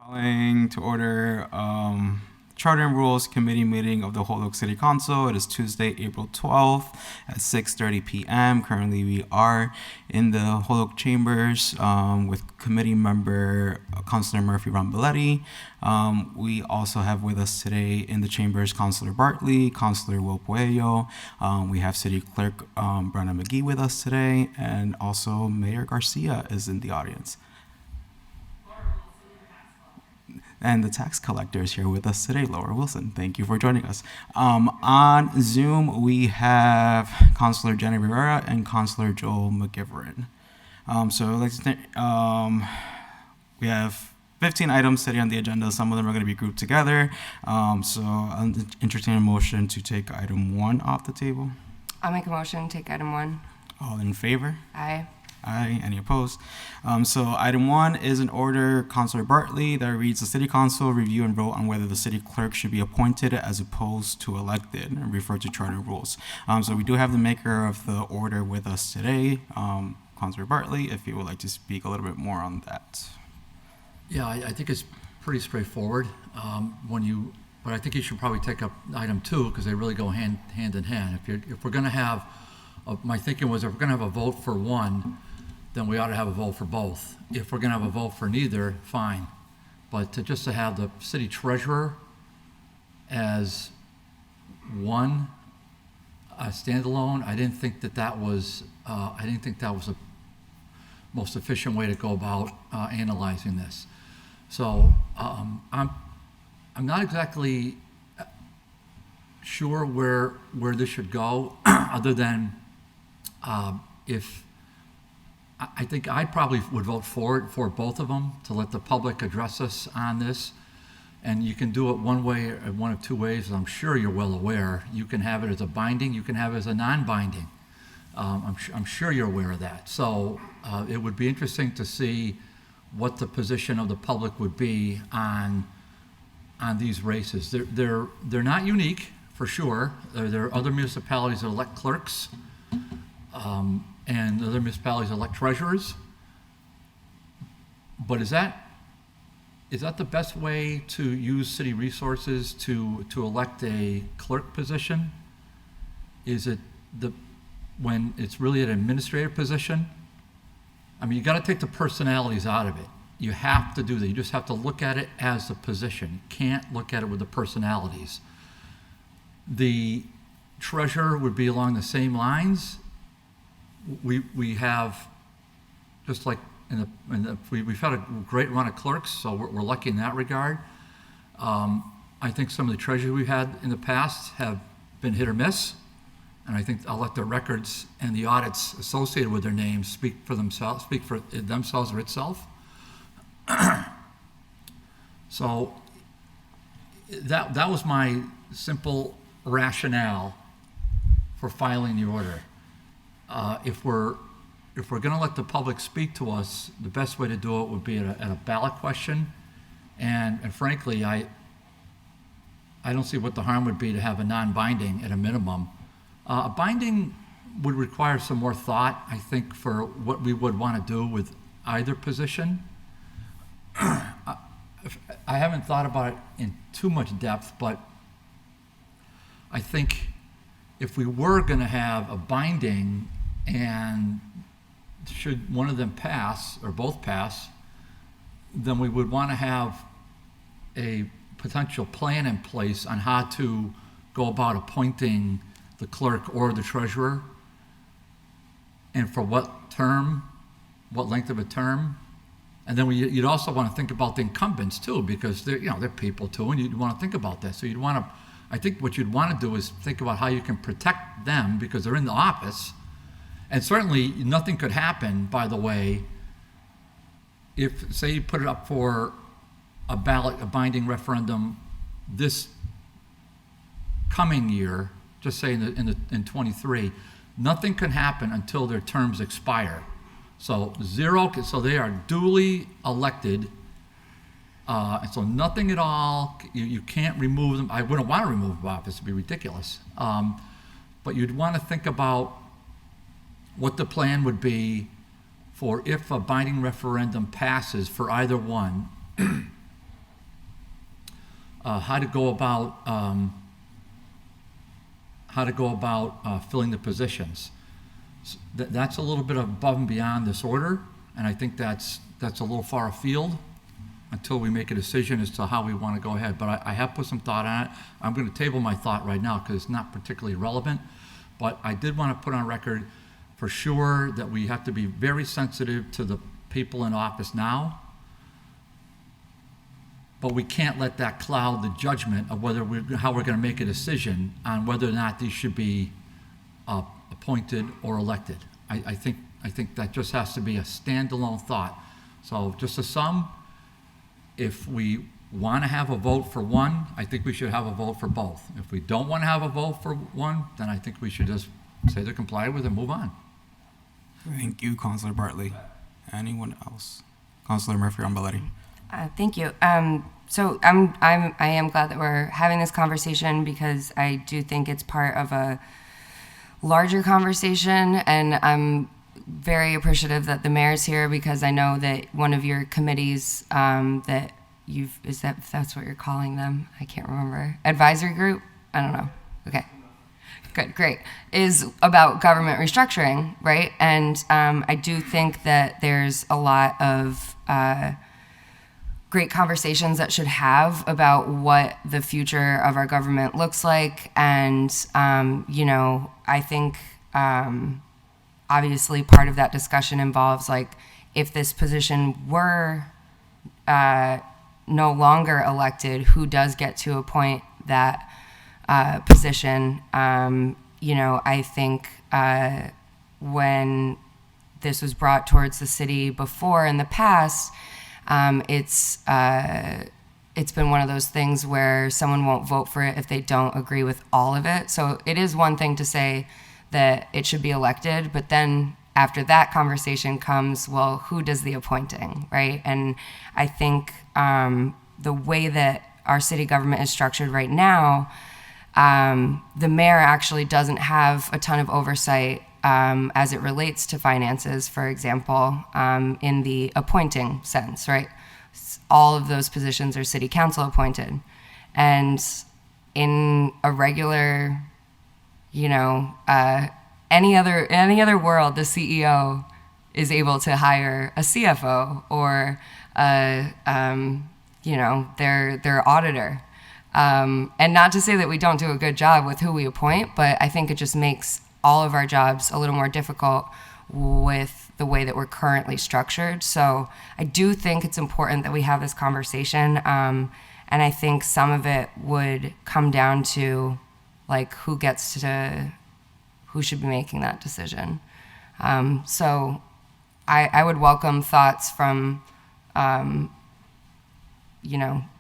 Calling to order Charter and Rules Committee meeting of the Holyoke City Council. It is Tuesday, April 12th at 6:30 p.m. Currently, we are in the Holyoke Chambers with committee member Councilor Murphy Ramboletti. We also have with us today in the chambers Councilor Bartley, Councilor Will Puello. We have City Clerk Brenna McGee with us today, and also Mayor Garcia is in the audience. And the tax collector is here with us today, Laura Wilson. Thank you for joining us. On Zoom, we have Councilor Jenny Rivera and Councilor Joel McGivern. We have 15 items today on the agenda. Some of them are going to be grouped together. So I'll entertain a motion to take item 1 off the table. I'll make a motion to take item 1. All in favor? Aye. Aye. Any opposed? So item 1 is an order, Councilor Bartley, that reads: the City Council review and vote on whether the City Clerk should be appointed as opposed to elected, and refer to Charter rules. So we do have the maker of the order with us today, Councilor Bartley, if you would like to speak a little bit more on that. Yeah, I think it's pretty straightforward. But I think you should probably take up item 2 because they really go hand in hand. If we're going to have, my thinking was if we're going to have a vote for one, then we ought to have a vote for both. If we're going to have a vote for neither, fine. But to have the city treasurer as one standalone, I didn't think that was a most efficient way to go about analyzing this. So I'm not exactly sure where this should go, other than if I think I probably would vote for both of them to let the public address us on this. And you can do it one way or one of two ways, as I'm sure you're well aware. You can have it as a binding, you can have it as a non-binding. I'm sure you're aware of that. So it would be interesting to see what the position of the public would be on these races. They're not unique, for sure. There are other municipalities that elect clerks, and other municipalities elect treasurers. But is that the best way to use city resources to elect a clerk position? Is it when it's really an administrative position? I mean, you got to take the personalities out of it. You have to do that. You just have to look at it as the position. You can't look at it with the personalities. The treasurer would be along the same lines. We have, just like we've had a great run of clerks, so we're lucky in that regard. I think some of the treasurers we've had in the past have been hit or miss, and I think I'll let the records and the audits associated with their names speak for themselves or itself. So that was my simple rationale for filing the order. If we're going to let the public speak to us, the best way to do it would be at a ballot question, and frankly, I don't see what the harm would be to have a non-binding at a minimum. A binding would require some more thought, I think, for what we would want to do with either position. I haven't thought about it in too much depth, but I think if we were going to have a binding, and should one of them pass or both pass, then we would want to have a potential plan in place on how to go about appointing the clerk or the treasurer, and for what term, what length of a term. And then you'd also want to think about the incumbents too, because they're people too, and you'd want to think about that. So I think what you'd want to do is think about how you can protect them because they're in the office. And certainly nothing could happen, by the way, if, say, you put it up for a ballot, a binding referendum this coming year, just say in 23, nothing can happen until their terms expire. So so they are duly elected, and so nothing at all, you can't remove them. I wouldn't want to remove them from office, it'd be ridiculous. But you'd want to think about what the plan would be for if a binding referendum passes for either one, how to go about filling the positions. That's a little bit above and beyond this order, and I think that's a little far afield until we make a decision as to how we want to go ahead. But I have put some thought on it. I'm going to table my thought right now because it's not particularly relevant. But I did want to put on record for sure that we have to be very sensitive to the people in office now. But we can't let that cloud the judgment of how we're going to make a decision on whether or not these should be appointed or elected. I think that just has to be a standalone thought. So just to sum, if we want to have a vote for one, I think we should have a vote for both. If we don't want to have a vote for one, then I think we should just say they're complied with and move on. Thank you, Councilor Bartley. Anyone else? Councilor Murphy-Ramboletti. Thank you. So I am glad that we're having this conversation because I do think it's part of a larger conversation, and I'm very appreciative that the mayor's here because I know that one of your committees that if that's what you're calling them, I can't remember, advisory group? I don't know. Okay. Good, great. Is about government restructuring, right? And I do think that there's a lot of great conversations that should have about what the future of our government looks like. And, I think obviously part of that discussion involves like if this position were no longer elected, who does get to appoint that position? I think when this was brought towards the city before in the past, it's been one of those things where someone won't vote for it if they don't agree with all of it. So it is one thing to say that it should be elected, but then after that conversation comes, well, who does the appointing, right? And I think the way that our city government is structured right now, the mayor actually doesn't have a ton of oversight as it relates to finances, for example, in the appointing sense, right? All of those positions are city council appointed. And in a regular, any other world, the CEO is able to hire a CFO or, their auditor. And not to say that we don't do a good job with who we appoint, but I think it just makes all of our jobs a little more difficult with the way that we're currently structured. So I do think it's important that we have this conversation. And I think some of it would come down to like who should be making that decision. So I would welcome thoughts from,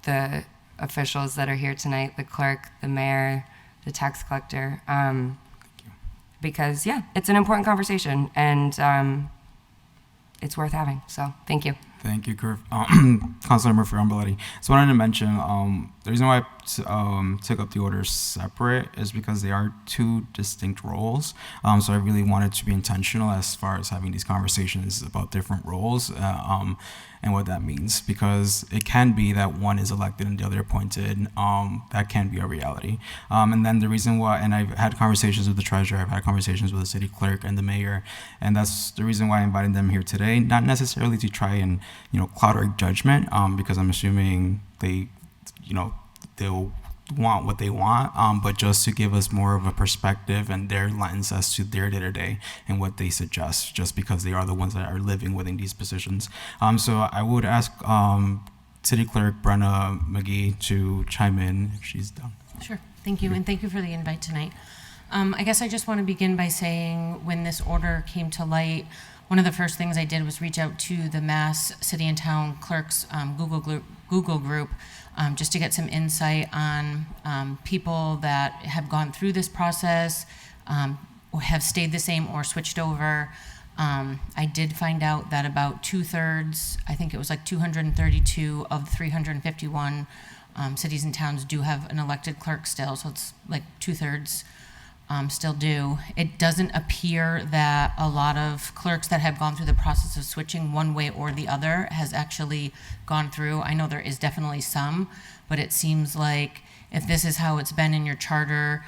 the officials that are here tonight, the clerk, the mayor, the tax collector, because it's an important conversation and it's worth having. So thank you. Thank you, Councilor Murphy-Ramboletti. So I wanted to mention the reason why I took up the orders separate is because they are two distinct roles. So I really wanted to be intentional as far as having these conversations about different roles and what that means, because it can be that one is elected and the other appointed. That can be a reality. And then the reason why, and I've had conversations with the treasurer, I've had conversations with the city clerk and the mayor, and that's the reason why I invited them here today, not necessarily to try and cloud our judgment, because I'm assuming they'll want what they want, but just to give us more of a perspective and their lens as to their day-to-day and what they suggest, just because they are the ones that are living within these positions. So I would ask City Clerk Brenna McGee to chime in if she's done. Sure. Thank you, and thank you for the invite tonight. I guess I just want to begin by saying when this order came to light, one of the first things I did was reach out to the Mass City and Town Clerks Google group just to get some insight on people that have gone through this process, or have stayed the same or switched over. I did find out that about 2/3, I think it was like 232 of 351 cities and towns do have an elected clerk still, so it's like 2/3. still do. It doesn't appear that a lot of clerks that have gone through the process of switching one way or the other has actually gone through. I know there is definitely some, but it seems like if this is how it's been in your charter,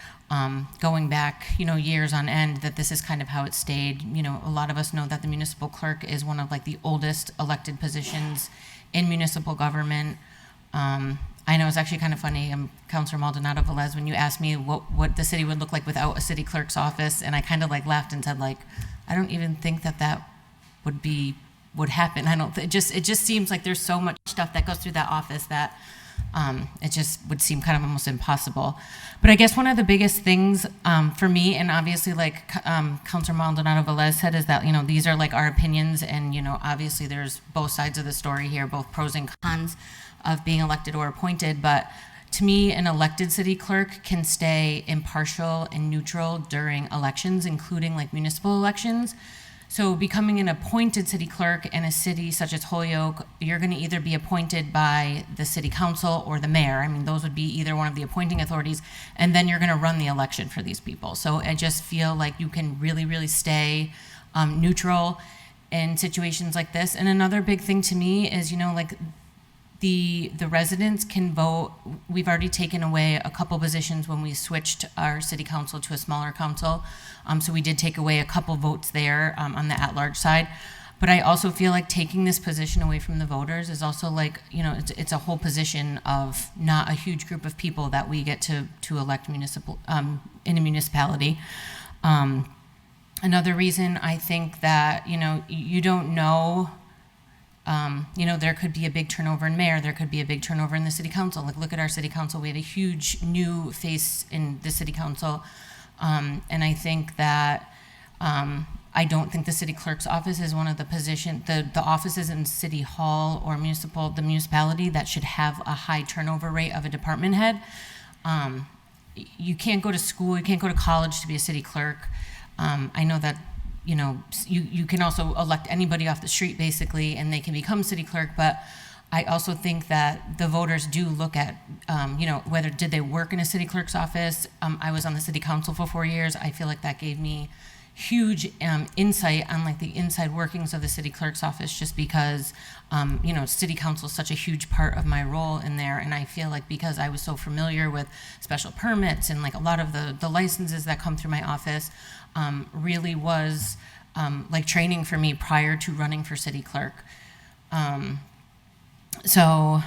going back, years on end, that this is kind of how it stayed. A lot of us know that the municipal clerk is one of like the oldest elected positions in municipal government. I know it's actually kind of funny, Councilor Maldonado Velez, when you asked me what the city would look like without a city clerk's office, and I kind of like laughed and said like, I don't even think that would happen. It just seems like there's so much stuff that goes through that office that it just would seem kind of almost impossible. But I guess one of the biggest things for me, and obviously like Councilor Maldonado Velez said, is that, these are like our opinions, and, obviously there's both sides of the story here, both pros and cons of being elected or appointed. But to me, an elected city clerk can stay impartial and neutral during elections, including like municipal elections. So becoming an appointed city clerk in a city such as Holyoke, you're going to either be appointed by the city council or the mayor. I mean, those would be either one of the appointing authorities, and then you're going to run the election for these people. So I just feel like you can really, really stay neutral in situations like this. And another big thing to me is, like the residents can vote. We've already taken away a couple positions when we switched our city council to a smaller council. So we did take away a couple votes there on the at-large side. But I also feel like taking this position away from the voters is also like, it's a whole position of not a huge group of people that we get to elect municipal in a municipality. Another reason I think that, you don't know. There could be a big turnover in mayor. There could be a big turnover in the city council. Like, look at our city council. We have a huge new face in the city council. And I think that I don't think the city clerk's office is one of the the offices in city hall or the municipality that should have a high turnover rate of a department head. You can't go to school. You can't go to college to be a city clerk. I know that you can also elect anybody off the street, basically, and they can become city clerk. But I also think that the voters do look at, whether did they work in a city clerk's office. I was on the city council for 4 years. I feel like that gave me huge insight on like the inside workings of the city clerk's office, just because, city council is such a huge part of my role in there. And I feel like because I was so familiar with special permits and like a lot of the licenses that come through my office, really was like training for me prior to running for city clerk. So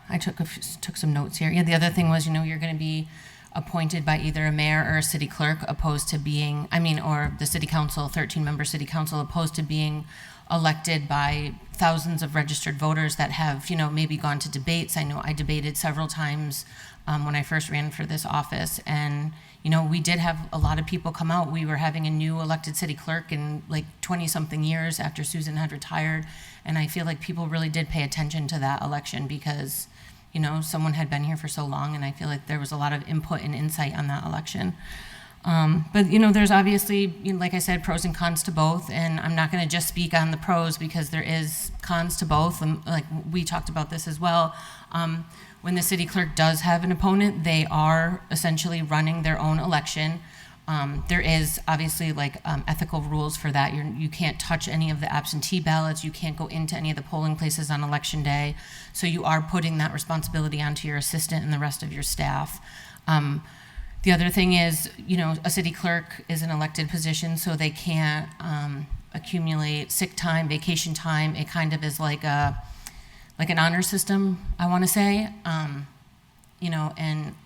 I took some notes here. Yeah, the other thing was, you're going to be appointed by either a mayor or a city clerk, opposed to being, or the city council, 13-member city council, opposed to being elected by thousands of registered voters that have, maybe gone to debates. I know I debated several times when I first ran for this office, and we did have a lot of people come out. We were having a new elected city clerk in like 20-something years after Susan had retired, and I feel like people really did pay attention to that election because, someone had been here for so long, and I feel like there was a lot of input and insight on that election. But there's obviously, like I said, pros and cons to both, and I'm not going to just speak on the pros because there is cons to both. And like we talked about this as well. When the city clerk does have an opponent, they are essentially running their own election. There is obviously like ethical rules for that. You can't touch any of the absentee ballots. You can't go into any of the polling places on election day. So you are putting that responsibility onto your assistant and the rest of your staff. The other thing is, a city clerk is an elected position, so they can't accumulate sick time, vacation time. It kind of is like an honor system, I want to say.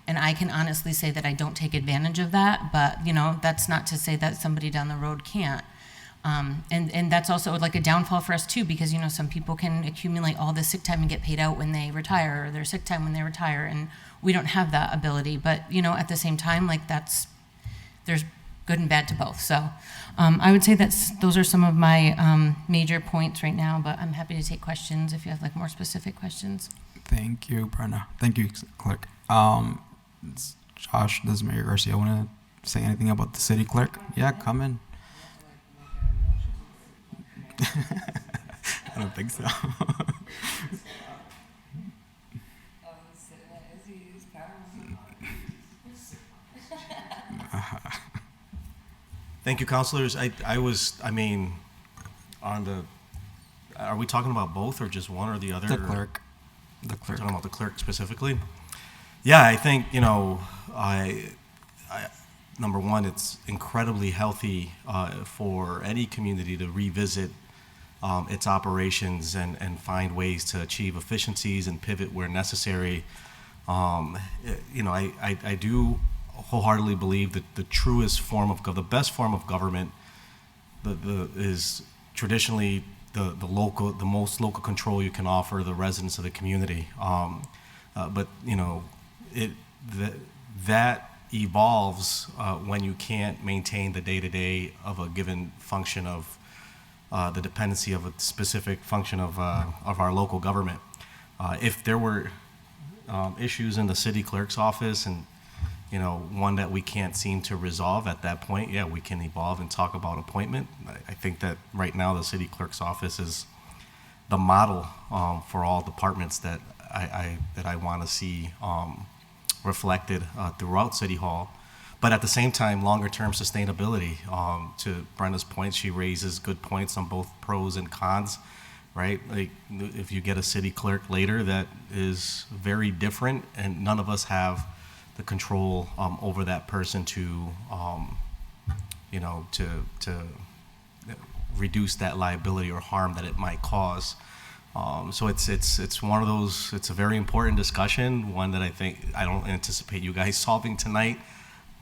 And I can honestly say that I don't take advantage of that, but, that's not to say that somebody down the road can't. And that's also like a downfall for us too, because, some people can accumulate all this sick time and get paid out when they retire, or their sick time when they retire, and we don't have that ability. But, at the same time, like there's good and bad to both. So I would say those are some of my major points right now, but I'm happy to take questions if you have like more specific questions. Thank you, Brenna. Thank you, Clerk. Josh, does Mayor Garcia want to say anything about the city clerk? Yeah, come in. I don't think so. Thank you, councilors. I mean, on the, are we talking about both or just one or the other? The clerk. The We're clerk. talking about the clerk specifically. Yeah, I think, number one, it's incredibly healthy for any community to revisit its operations and find ways to achieve efficiencies and pivot where necessary. I do wholeheartedly believe that the truest form of the best form of government is traditionally the most local control you can offer the residents of the community. But that evolves when you can't maintain the day-to-day of a given function of the dependency of a specific function of our local government. If there were issues in the city clerk's office and one that we can't seem to resolve at that point, yeah, we can evolve and talk about appointment. I think that right now the city clerk's office is the model for all departments that I want to see reflected throughout City Hall. But at the same time, longer term sustainability. To Brenda's point, she raises good points on both pros and cons, right? Like if you get a city clerk later that is very different and none of us have the control over that person to reduce that liability or harm that it might cause. So it's one of those. It's a very important discussion, one that I don't anticipate you guys solving tonight,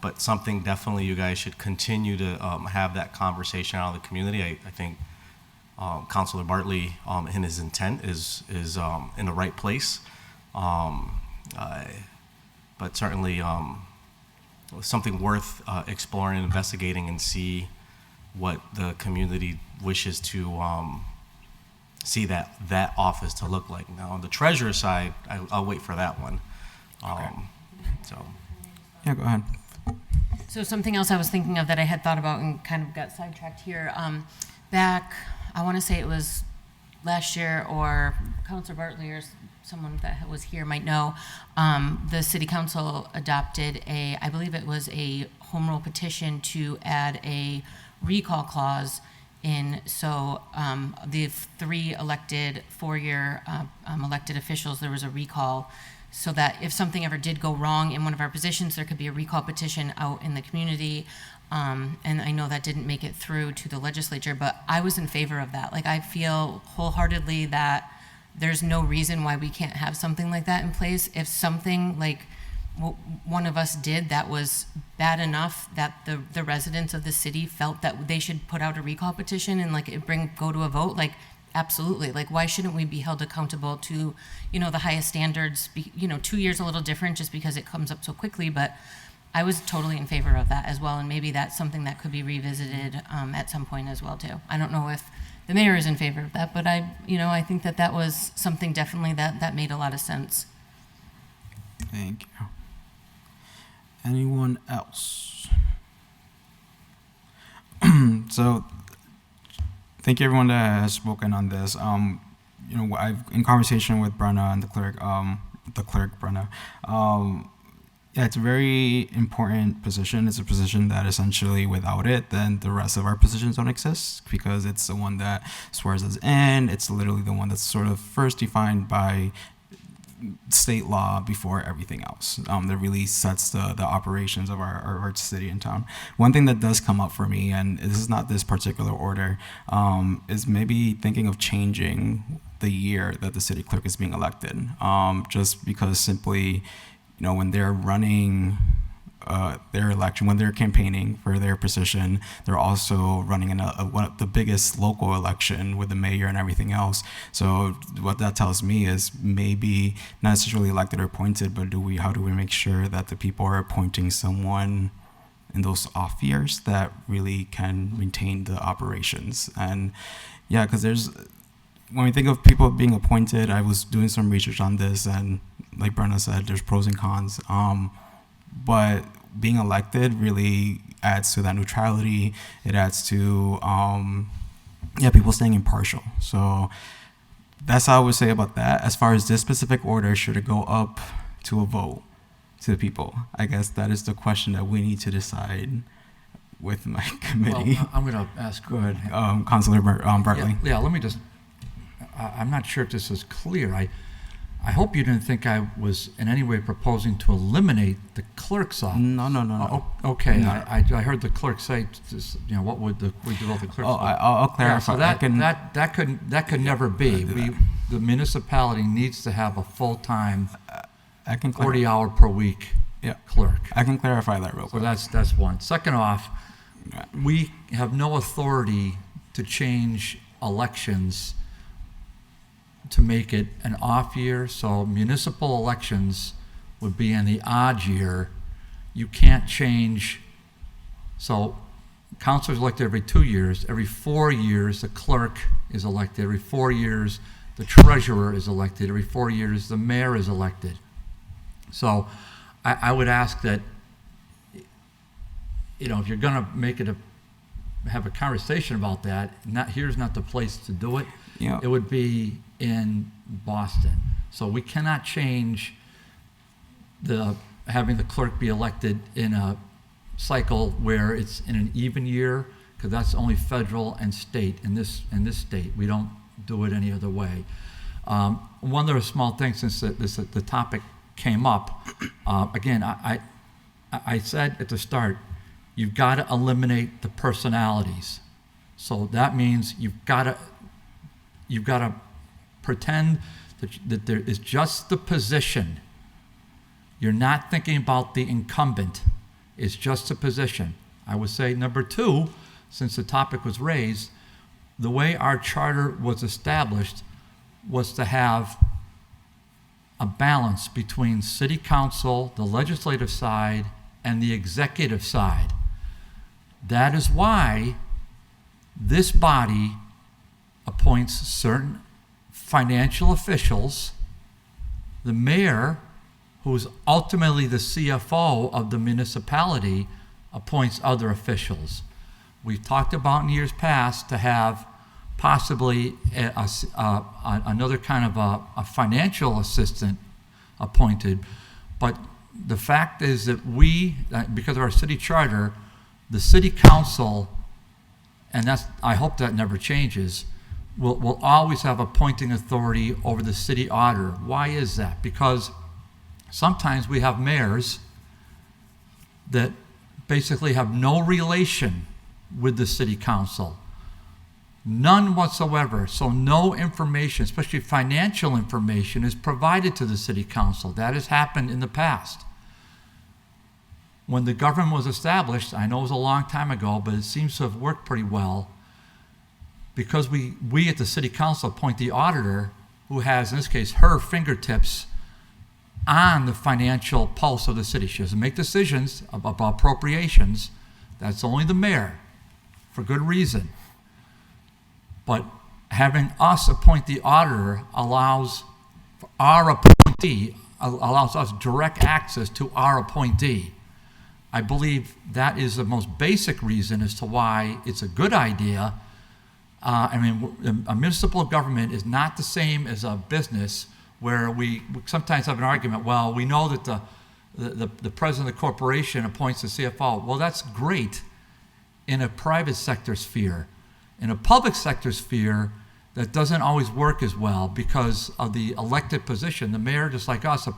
but something definitely you guys should continue to have that conversation out of the community. I think Councilor Bartley in his intent is in the right place. But certainly something worth exploring and investigating and see what the community wishes to see that office to look like. Now, on the treasurer side, I'll wait for that one. Yeah, go ahead. So something else I was thinking of that I had thought about and kind of got sidetracked here. Back, I want to say it was last year, or Councilor Bartley or someone that was here might know, the City Council adopted I believe it was a home rule petition to add a recall clause in, so the 3 elected 4-year elected officials, there was a recall, so that if something ever did go wrong in one of our positions, there could be a recall petition out in the community. And I know that didn't make it through to the legislature, but I was in favor of that. Like, I feel wholeheartedly that there's no reason why we can't have something like that in place. If something like one of us did that was bad enough that the residents of the city felt that they should put out a recall petition and go to a vote, like, absolutely. Like, why shouldn't we be held accountable to, the highest standards? 2 years a little different just because it comes up so quickly, but I was totally in favor of that as well, and maybe that's something that could be revisited at some point as well too. I don't know if the mayor is in favor of that, but I think that was something definitely that made a lot of sense. Thank you. Anyone else? So, thank you everyone that has spoken on this. I've in conversation with Brenna and the clerk Brenna. Yeah, it's a very important position. It's a position that essentially without it, then the rest of our positions don't exist, because it's the one that swears us in. It's literally the one that's sort of first defined by state law before everything else. That really sets the operations of our city and town. One thing that does come up for me, and this is not this particular order, is maybe thinking of changing the year that the city clerk is being elected. Just because simply, when they're running their election, when they're campaigning for their position, they're also running in the biggest local election with the mayor and everything else. So what that tells me is maybe not necessarily elected or appointed, but how do we make sure that the people are appointing someone in those off years that really can maintain the operations? And yeah, because when we think of people being appointed, I was doing some research on this, and like Brenna said, there's pros and cons. But being elected really adds to that neutrality. It adds to, people staying impartial. So that's all I would say about that. As far as this specific order, should it go up to a vote to the people? I guess that is the question that we need to decide with my committee. Well, I'm going to ask. Go ahead, Councilor Bartley. Yeah, let me just, I'm not sure if this is clear. I hope you didn't think I was in any way proposing to eliminate the clerk's office. No. Okay, No. I heard the clerk say, just, what would we devote the clerk's office? I'll clarify. Yeah, so that could never be. The municipality needs to have a full-time, I can 40-hour per week clerk. I can clarify that real So quick. that's one. Second off, we have no authority to change elections to make it an off year. So municipal elections would be in the odd year. You can't change. So councilors elected every 2 years. Every 4 years, the clerk is elected. Every 4 years, the treasurer is elected. Every 4 years, the mayor is elected. So I would ask that, if you're going to make it have a conversation about that, here's not the place to do it. Yeah. It would be in Boston. So we cannot change having the clerk be elected in a cycle where it's in an even year, because that's only federal and state. In this state, we don't do it any other way. One other small thing, since the topic came up, again, I said at the start, you've got to eliminate the personalities. So that means you've got to pretend that there is just the position. You're not thinking about the incumbent. It's just a position. I would say number two, since the topic was raised, the way our charter was established was to have a balance between city council, the legislative side, and the executive side. That is why this body appoints certain financial officials. The mayor, who is ultimately the CFO of the municipality, appoints other officials. We've talked about in years past to have possibly another kind of a financial assistant appointed, but the fact is that because of our city charter, the city council, and I hope that never changes, will always have appointing authority over the city auditor. Why is that? Because sometimes we have mayors that basically have no relation with the city council. None whatsoever. So no information, especially financial information, is provided to the city council. That has happened in the past. When the government was established, I know it was a long time ago, but it seems to have worked pretty well, because we at the city council appoint the auditor, who has, in this case, her fingertips on the financial pulse of the city. She doesn't make decisions about appropriations. That's only the mayor, for good reason. But having us appoint the auditor allows us direct access to our appointee. I believe that is the most basic reason as to why it's a good idea. A municipal government is not the same as a business, where we sometimes have an argument. Well, we know that the president of the corporation appoints the CFO. Well, that's great in a private sector sphere. In a public sector sphere, that doesn't always work as well because of the elected position. The mayor, just like us,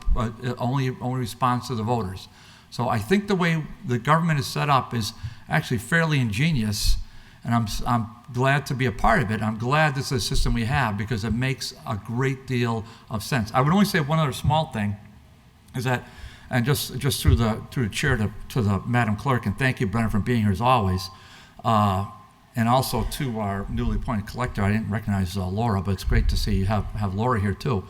only responds to the voters. So I think the way the government is set up is actually fairly ingenious, and I'm glad to be a part of it. I'm glad this is a system we have, because it makes a great deal of sense. I would only say one other small thing, is that, and just through the chair to the Madam Clerk, and thank you, Brennan, for being here as always, and also to our newly appointed collector. I didn't recognize Laura, but it's great to see you have Laura here too.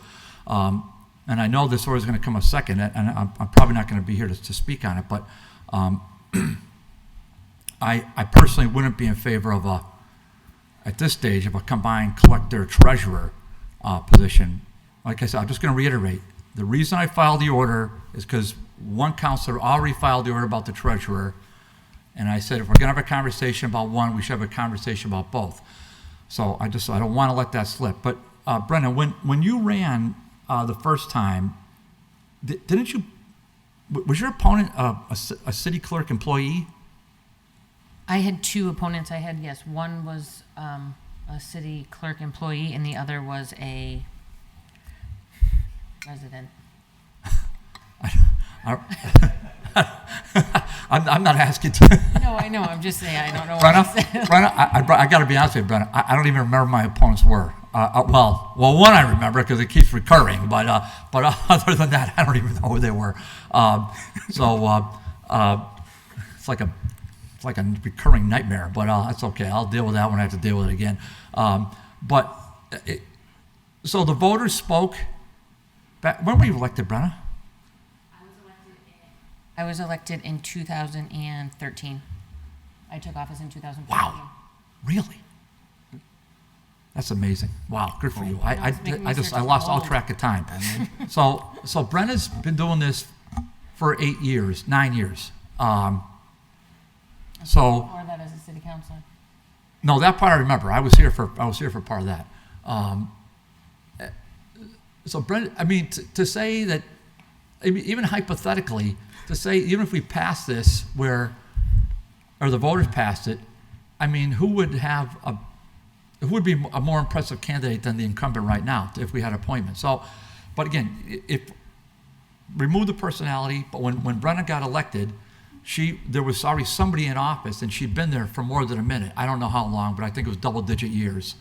And I know this order is going to come a second, and I'm probably not going to be here to speak on it, but I personally wouldn't be in favor of at this stage, of a combined collector-treasurer position. Like I said, I'm just going to reiterate, the reason I filed the order is because one councilor already filed the order about the treasurer, and I said if we're going to have a conversation about one, we should have a conversation about both. So I don't want to let that slip. But Brennan, when you ran the first time, was your opponent a city clerk employee? I had two opponents. I had, yes, one was a city clerk employee and the other was a resident. I'm not asking you. No, I know, I'm just saying, I don't know. Brenna, I got to be honest with you, Brenna. I don't even remember my opponents were. Well, one I remember because it keeps recurring, but other than that, I don't even know who they were. It's like a recurring nightmare, but that's okay. I'll deal with that when I have to deal with it again. So the voters spoke. When were you elected, Brenna? I was elected in 2013. I took office in 2014. Wow, really? That's amazing. Wow, good for you. I lost all track of time. So Brenna's been doing this for 9 years. Before that as a city councilor. No, that part I remember. I was here for part of that. So Brenda, I mean, to say that, I mean, even hypothetically, to say even if we pass this or the voters passed it, I mean, who would be a more impressive candidate than the incumbent right now if we had appointment? So, but again, remove the personality. But when Brenna got elected, there was already somebody in office, and she'd been there for more than a minute. I don't know how long, but I think it was double-digit years.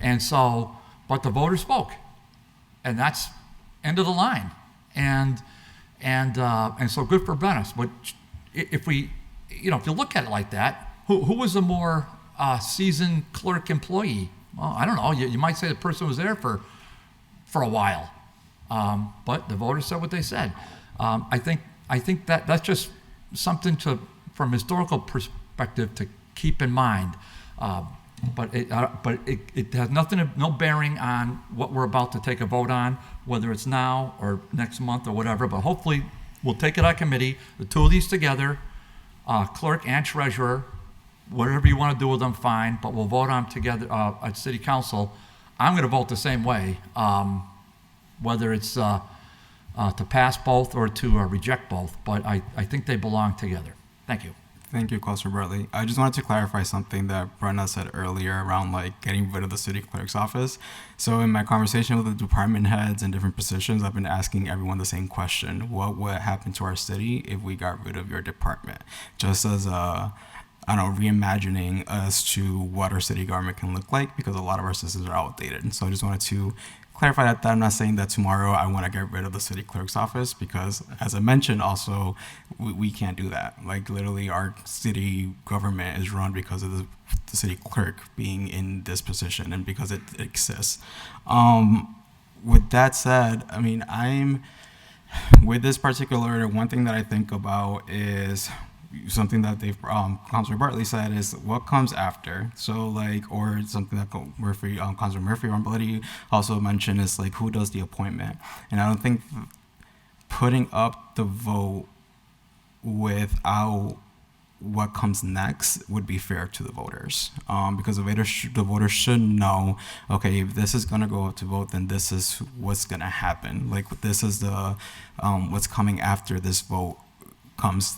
And so, but the voters spoke, and that's end of the line. And so good for Brenna. But if you look at it like that, who was the more seasoned clerk employee? Well, I don't know. You might say the person was there for a while, but the voters said what they said. I think that's just something from a historical perspective to keep in mind. But it has no bearing on what we're about to take a vote on, whether it's now or next month or whatever. But hopefully we'll take it out of committee, the two of these together, clerk and treasurer, whatever you want to do with them, fine. But we'll vote on them together at city council. I'm going to vote the same way, whether it's to pass both or to reject both. But I think they belong together. Thank you. Thank you, Councilor Bartley. I just wanted to clarify something that Brenna said earlier around getting rid of the city clerk's office. So in my conversation with the department heads and different positions, I've been asking everyone the same question: what would happen to our city if we got rid of your department? Just as reimagining as to what our city government can look like, because a lot of our systems are outdated. And so I just wanted to clarify that I'm not saying that tomorrow I want to get rid of the city clerk's office, because as I mentioned also, we can't do that. Literally our city government is run because of the city clerk being in this position and because it exists. With that said, I mean, with this particular order, one thing that I think about is something that Councilor Bartley said is what comes after. So or something that Councilor Murphy or Bloody also mentioned is who does the appointment. And I don't think putting up the vote without what comes next would be fair to the voters, because the voters should know, okay, if this is gonna go up to vote, then this is what's gonna happen. This is the what's coming after this vote comes.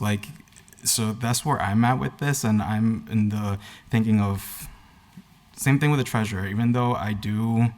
So that's where I'm at with this, and I'm in the thinking of same thing with the treasurer. Even though I do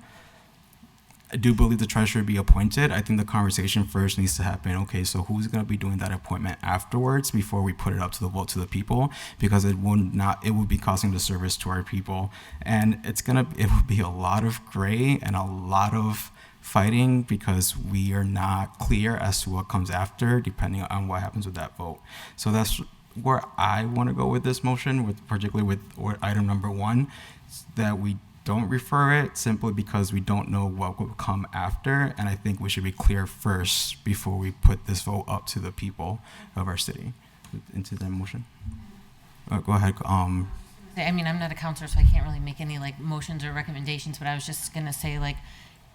believe the treasurer be appointed, I think the conversation first needs to happen. Okay, so who's going to be doing that appointment afterwards before we put it up to the vote to the people? Because it would be causing disservice to our people, and it would be a lot of gray and a lot of fighting because we are not clear as to what comes after, depending on what happens with that vote. So that's where I want to go with this motion, particularly with item number 1, that we don't refer it simply because we don't know what will come after, and I think we should be clear first before we put this vote up to the people of our city. Into that motion. Go ahead. I mean, I'm not a counselor, so I can't really make any motions or recommendations, but I was just gonna say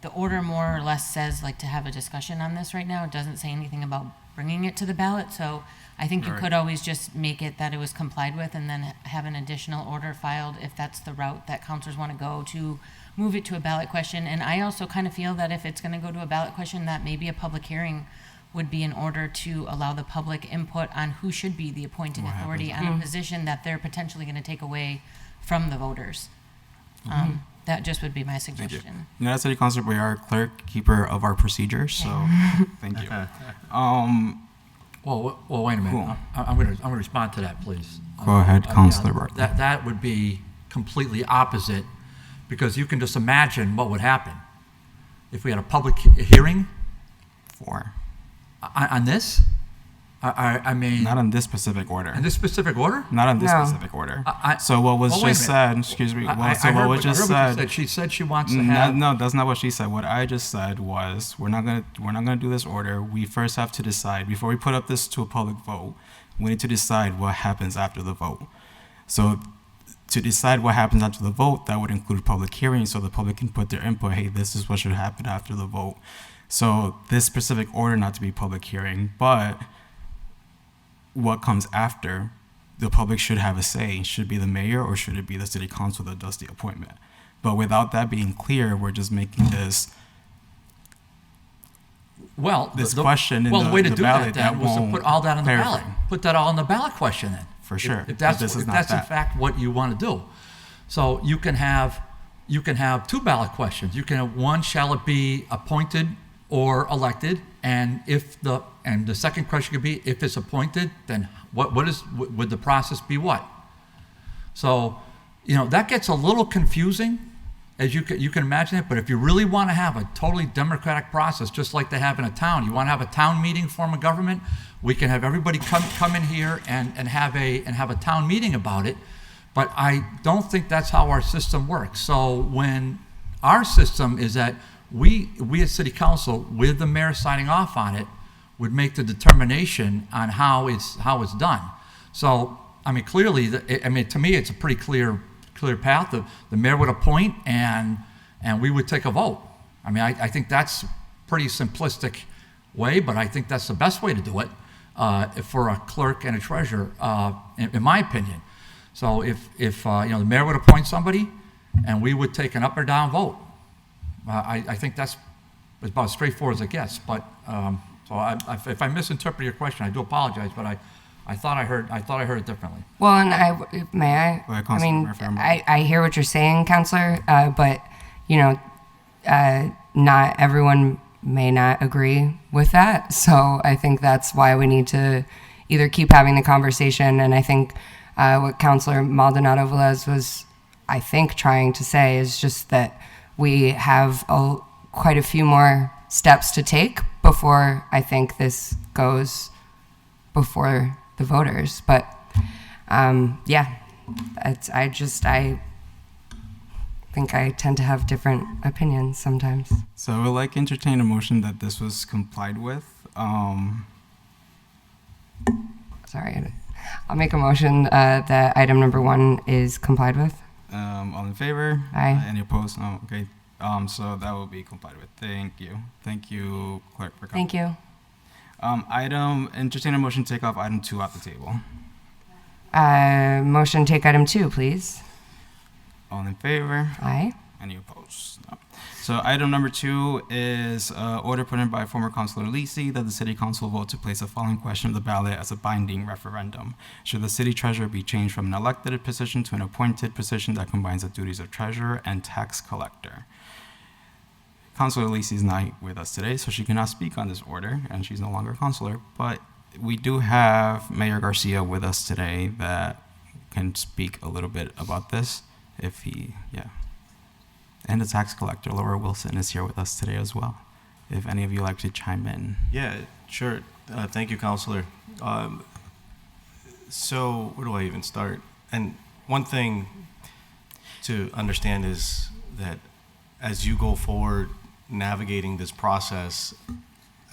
the order more or less says to have a discussion on this right now. It doesn't say anything about bringing it to the ballot, so I think you could always just make it that it was complied with and then have an additional order filed if that's the route that counselors want to go to move it to a ballot question. And I also kind of feel that if it's going to go to a ballot question, that may be a public hearing would be in order to allow the public input on who should be the appointed authority on a position that they're potentially going to take away from the voters. That just would be my Thank you. suggestion. United City Council, we are clerk, keeper of our procedures, so thank you. Well, wait a minute. Cool. I'm gonna respond to that, please. Go ahead, Councilor Bartley. That would be completely opposite, because you can just imagine what would happen if we had a public hearing 4. on this. I mean, Not on this specific order. in this specific order. Not on this No. specific order. I- So what was well, wait a just minute. said, excuse me, I what was just heard what you said. She said she wants to have. No, that's not what she said. What I just said was we're not gonna do this order. We first have to decide before we put up this to a public vote. We need to decide what happens after the vote. So to decide what happens after the vote, that would include public hearings, so the public can put their input. Hey, this is what should happen after the vote. So this specific order not to be public hearing, but what comes after, the public should have a say. Should it be the mayor or should it be the city council that does the appointment? But without that being clear, we're just making this question in well, the way to the do ballot that then was to won't put all that on the clarify. ballot. Put that all on the ballot question then. For sure, If but that's, this is if not that's in that. fact what you want to do. So you can have 2 ballot questions. You can have one, shall it be appointed or elected? And the second question could be, if it's appointed, then would the process be what? So, that gets a little confusing, as you can imagine it. But if you really want to have a totally democratic process, just like they have in a town, you want to have a town meeting form of government, we can have everybody come in here and have a town meeting about it. But I don't think that's how our system works. So when our system is that we as city council, with the mayor signing off on it, would make the determination on how it's done. So, I mean, clearly, to me, it's a pretty clear path. The mayor would appoint, and we would take a vote. I mean, I think that's pretty simplistic way, but I think that's the best way to do it for a clerk and a treasurer, in my opinion. So if the mayor would appoint somebody, and we would take an up or down vote. I think that's about as straightforward as it gets. But if I misinterpreted your question, I do apologize. But I thought I heard it differently. Well, and may I? Go ahead, I Councilor mean, Murphy. I hear what you're saying, Counselor, but not everyone may not agree with that. So I think that's why we need to either keep having the conversation. And I think what Counselor Maldonado Velez was, I think, trying to say is just that we have quite a few more steps to take before I think this goes before the voters. But yeah, I think I tend to have different opinions sometimes. So I would like to entertain a motion that this was complied with. Sorry, I'll make a motion that item number 1 is complied with. All in favor? Aye. Any opposed? No. Okay. So that will be complied with. Thank you. Thank you, Clerk. For coming. Thank you. Entertain a motion to take off item 2 off the table. Motion take item 2, please. All in favor? Aye. Any opposed? No. So item number 2 is order put in by former Councilor LISI that the City Council vote to place the following question on the ballot as a binding referendum. Should the City Treasurer be changed from an elected position to an appointed position that combines the duties of Treasurer and Tax Collector? Councilor LISI is not with us today, so she cannot speak on this order, and she's no longer a councilor. But we do have Mayor Garcia with us today that can speak a little bit about this if he, yeah. And the tax collector, Laura Wilson, is here with us today as well. If any of you like to chime in. Yeah, sure. Thank you, Counselor. So where do I even start? And one thing to understand is that as you go forward navigating this process,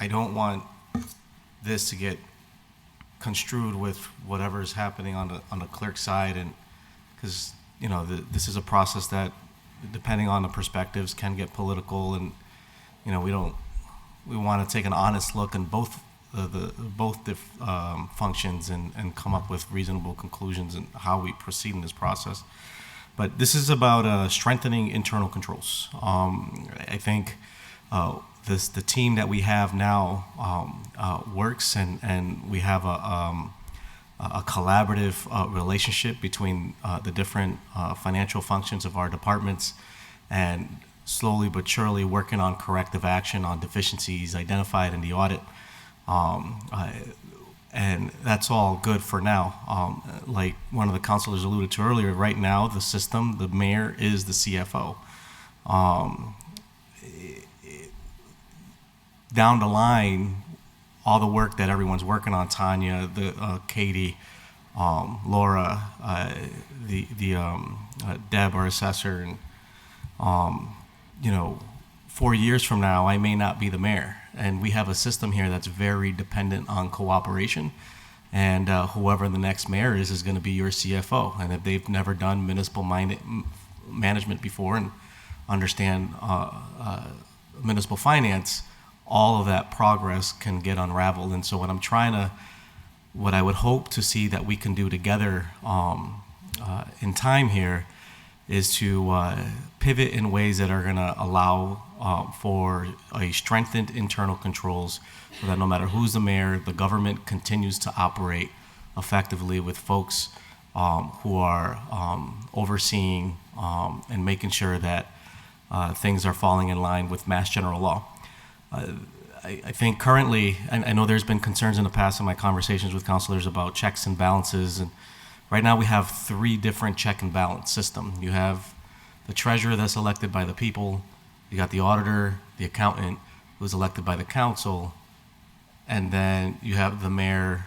I don't want this to get construed with whatever is happening on the clerk side, and because this is a process that, depending on the perspectives, can get political, and we want to take an honest look in both the functions and come up with reasonable conclusions in how we proceed in this process. But this is about strengthening internal controls. I think the team that we have now works, and we have a collaborative relationship between the different financial functions of our departments, and slowly but surely working on corrective action on deficiencies identified in the audit. And that's all good for now. Like one of the councilors alluded to earlier, right now the system, the mayor is the CFO. Down the line, all the work that everyone's working on, Tanya, Katie, Laura, Deb, our assessor, and 4 years from now, I may not be the mayor. And we have a system here that's very dependent on cooperation. And whoever the next mayor is going to be your CFO. And if they've never done municipal management before and understand municipal finance, all of that progress can get unraveled. And so what I would hope to see that we can do together in time here is to pivot in ways that are going to allow for a strengthened internal controls, so that no matter who's the mayor, the government continues to operate effectively with folks who are overseeing and making sure that things are falling in line with Mass General Law. I think currently, and I know there's been concerns in the past in my conversations with councilors about checks and balances, and right now we have 3 different check and balance systems. You have the treasurer that's elected by the people, you got the auditor, the accountant, who's elected by the council, and then you have the mayor,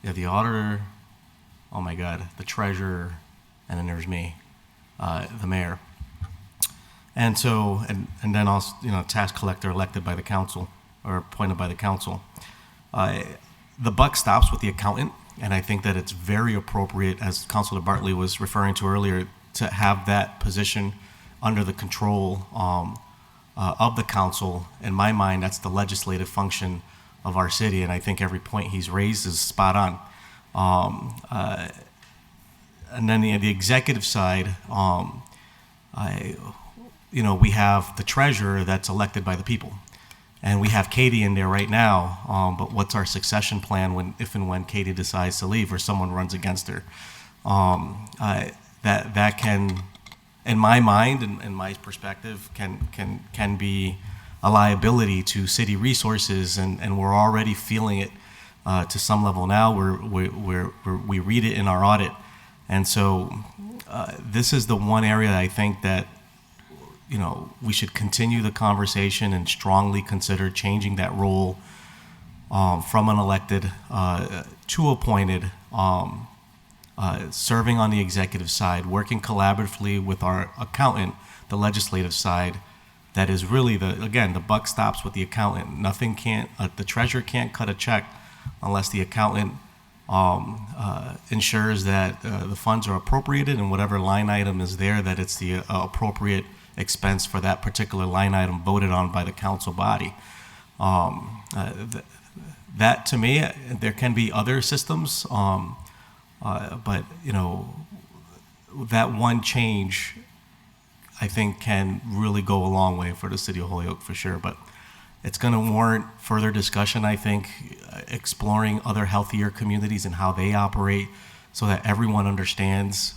you have the auditor, oh my God, the treasurer, and then there's me, the mayor. And so, and then also, tax collector elected by the council or appointed by the council. The buck stops with the accountant, and I think that it's very appropriate, as Councilor Bartley was referring to earlier, to have that position under the control of the council. In my mind, that's the legislative function of our city, and I think every point he's raised is spot on. And then the executive side, we have the treasurer that's elected by the people. And we have Katie in there right now, but what's our succession plan if and when Katie decides to leave or someone runs against her? That can, in my mind and in my perspective, can be a liability to city resources, and we're already feeling it to some level now. We read it in our audit, and so this is the one area that I think that we should continue the conversation and strongly consider changing that role from an elected to appointed, serving on the executive side, working collaboratively with our accountant, the legislative side. That is really the buck stops with the accountant. The treasurer can't cut a check unless the accountant ensures that the funds are appropriated, and whatever line item is there, that it's the appropriate expense for that particular line item voted on by the council body. That to me, there can be other systems, but that one change, I think, can really go a long way for the city of Holyoke for sure. But it's going to warrant further discussion, I think, exploring other healthier communities and how they operate, so that everyone understands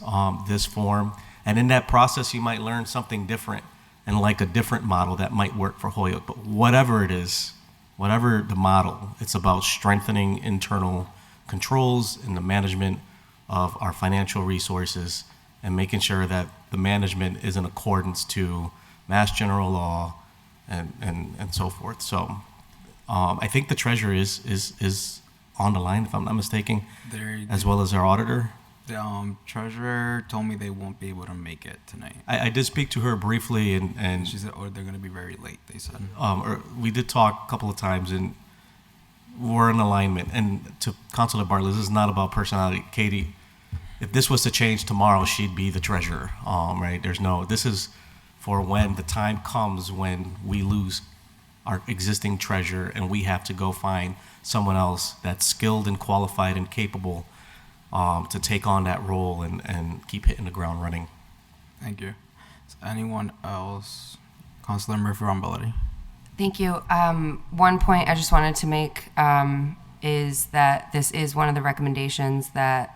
this form. And in that process, you might learn something different and like a different model that might work for Holyoke. But whatever it is, whatever the model, it's about strengthening internal controls in the management of our financial resources and making sure that the management is in accordance to Mass General Law and so forth. So I think the treasurer is on the line, if I'm not mistaken, as well as our auditor. The treasurer told me they won't be able to make it tonight. I did speak to her briefly, and She said, or they're going to be very late, they said. we did talk a couple of times, and we're in alignment. And to Councilor Bartley, this is not about personality. Katie, if this was to change tomorrow, she'd be the treasurer, right? This is for when the time comes when we lose our existing treasurer and we have to go find someone else that's skilled and qualified and capable to take on that role and keep hitting the ground running. Thank you. Is anyone else? Councilor Murphy-Rambaldi. Thank you. One point I just wanted to make is that this is one of the recommendations that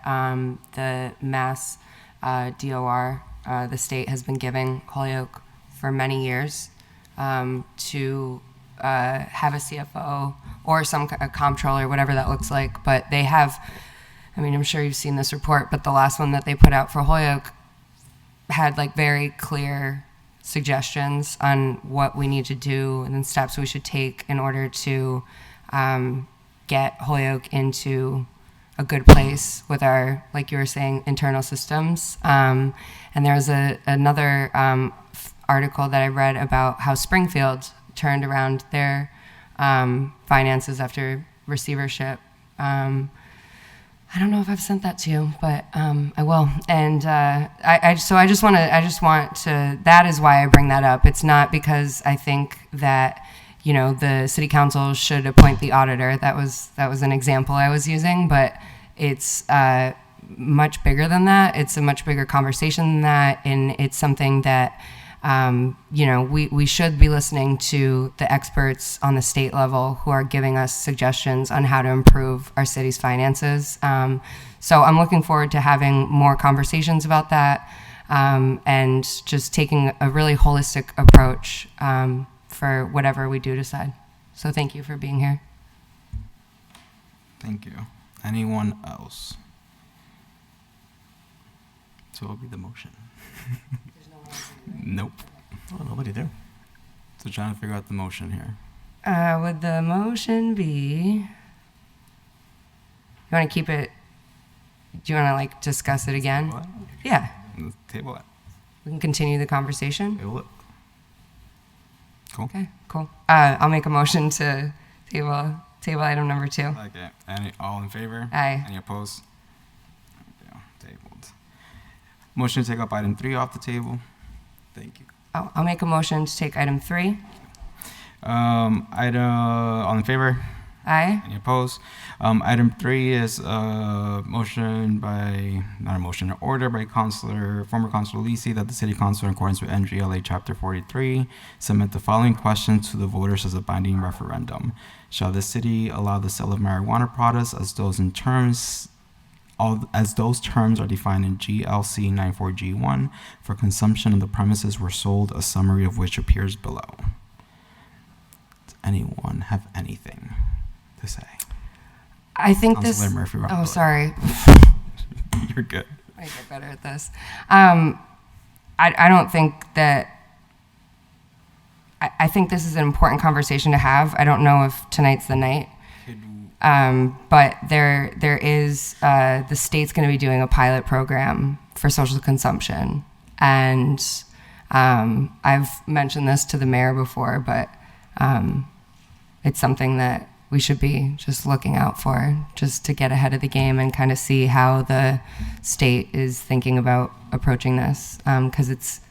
the Mass DOR, the state, has been giving Holyoke for many years to have a CFO or a comptroller, whatever that looks like. But they have, I mean, I'm sure you've seen this report, but the last one that they put out for Holyoke had like very clear suggestions on what we need to do and then steps we should take in order to get Holyoke into a good place with our, like you were saying, internal systems. And there was another article that I read about how Springfield turned around their finances after receivership. I don't know if I've sent that to you, but I will. And I just want to. That is why I bring that up. It's not because I think that the city council should appoint the auditor. That was an example I was using, but it's much bigger than that. It's a much bigger conversation than that, and it's something that we should be listening to the experts on the state level who are giving us suggestions on how to improve our city's finances. So I'm looking forward to having more conversations about that and just taking a really holistic approach for whatever we do decide. So thank you for being here. Thank you. Anyone else? So what will be the motion? Nope. Oh, nobody there. So trying to figure out the motion here. Would the motion be, you want to keep it, do you want to discuss it again? What? Yeah, Let's table it. we can continue the conversation. Table it. Cool. Okay, cool. I'll make a motion to table item number 2. Okay. All in favor? Aye. Any opposed? Okay, tabled. Motion to take up item 3 off the table. Thank you. I'll make a motion to take item 3. All in favor? Aye. Any opposed? Item 3 is not a motion, an order by former Councilor LISI that the City Council, in accordance with MGL Chapter 43, submit the following questions to the voters as a binding referendum. Shall the city allow the sale of marijuana products as those terms are defined in GLC 94G1 for consumption on the premises where sold, a summary of which appears below? Does anyone have anything to say? I think Councilor this. Murphy, Oh, Rockwood. sorry. You're good. I get better at this. I don't think that. I think this is an important conversation to have. I don't know if tonight's the night. But there is, the state's going to be doing a pilot program for social consumption. And I've mentioned this to the mayor before, but it's something that we should be just looking out for, just to get ahead of the game and kind of see how the state is thinking about approaching this. Because it's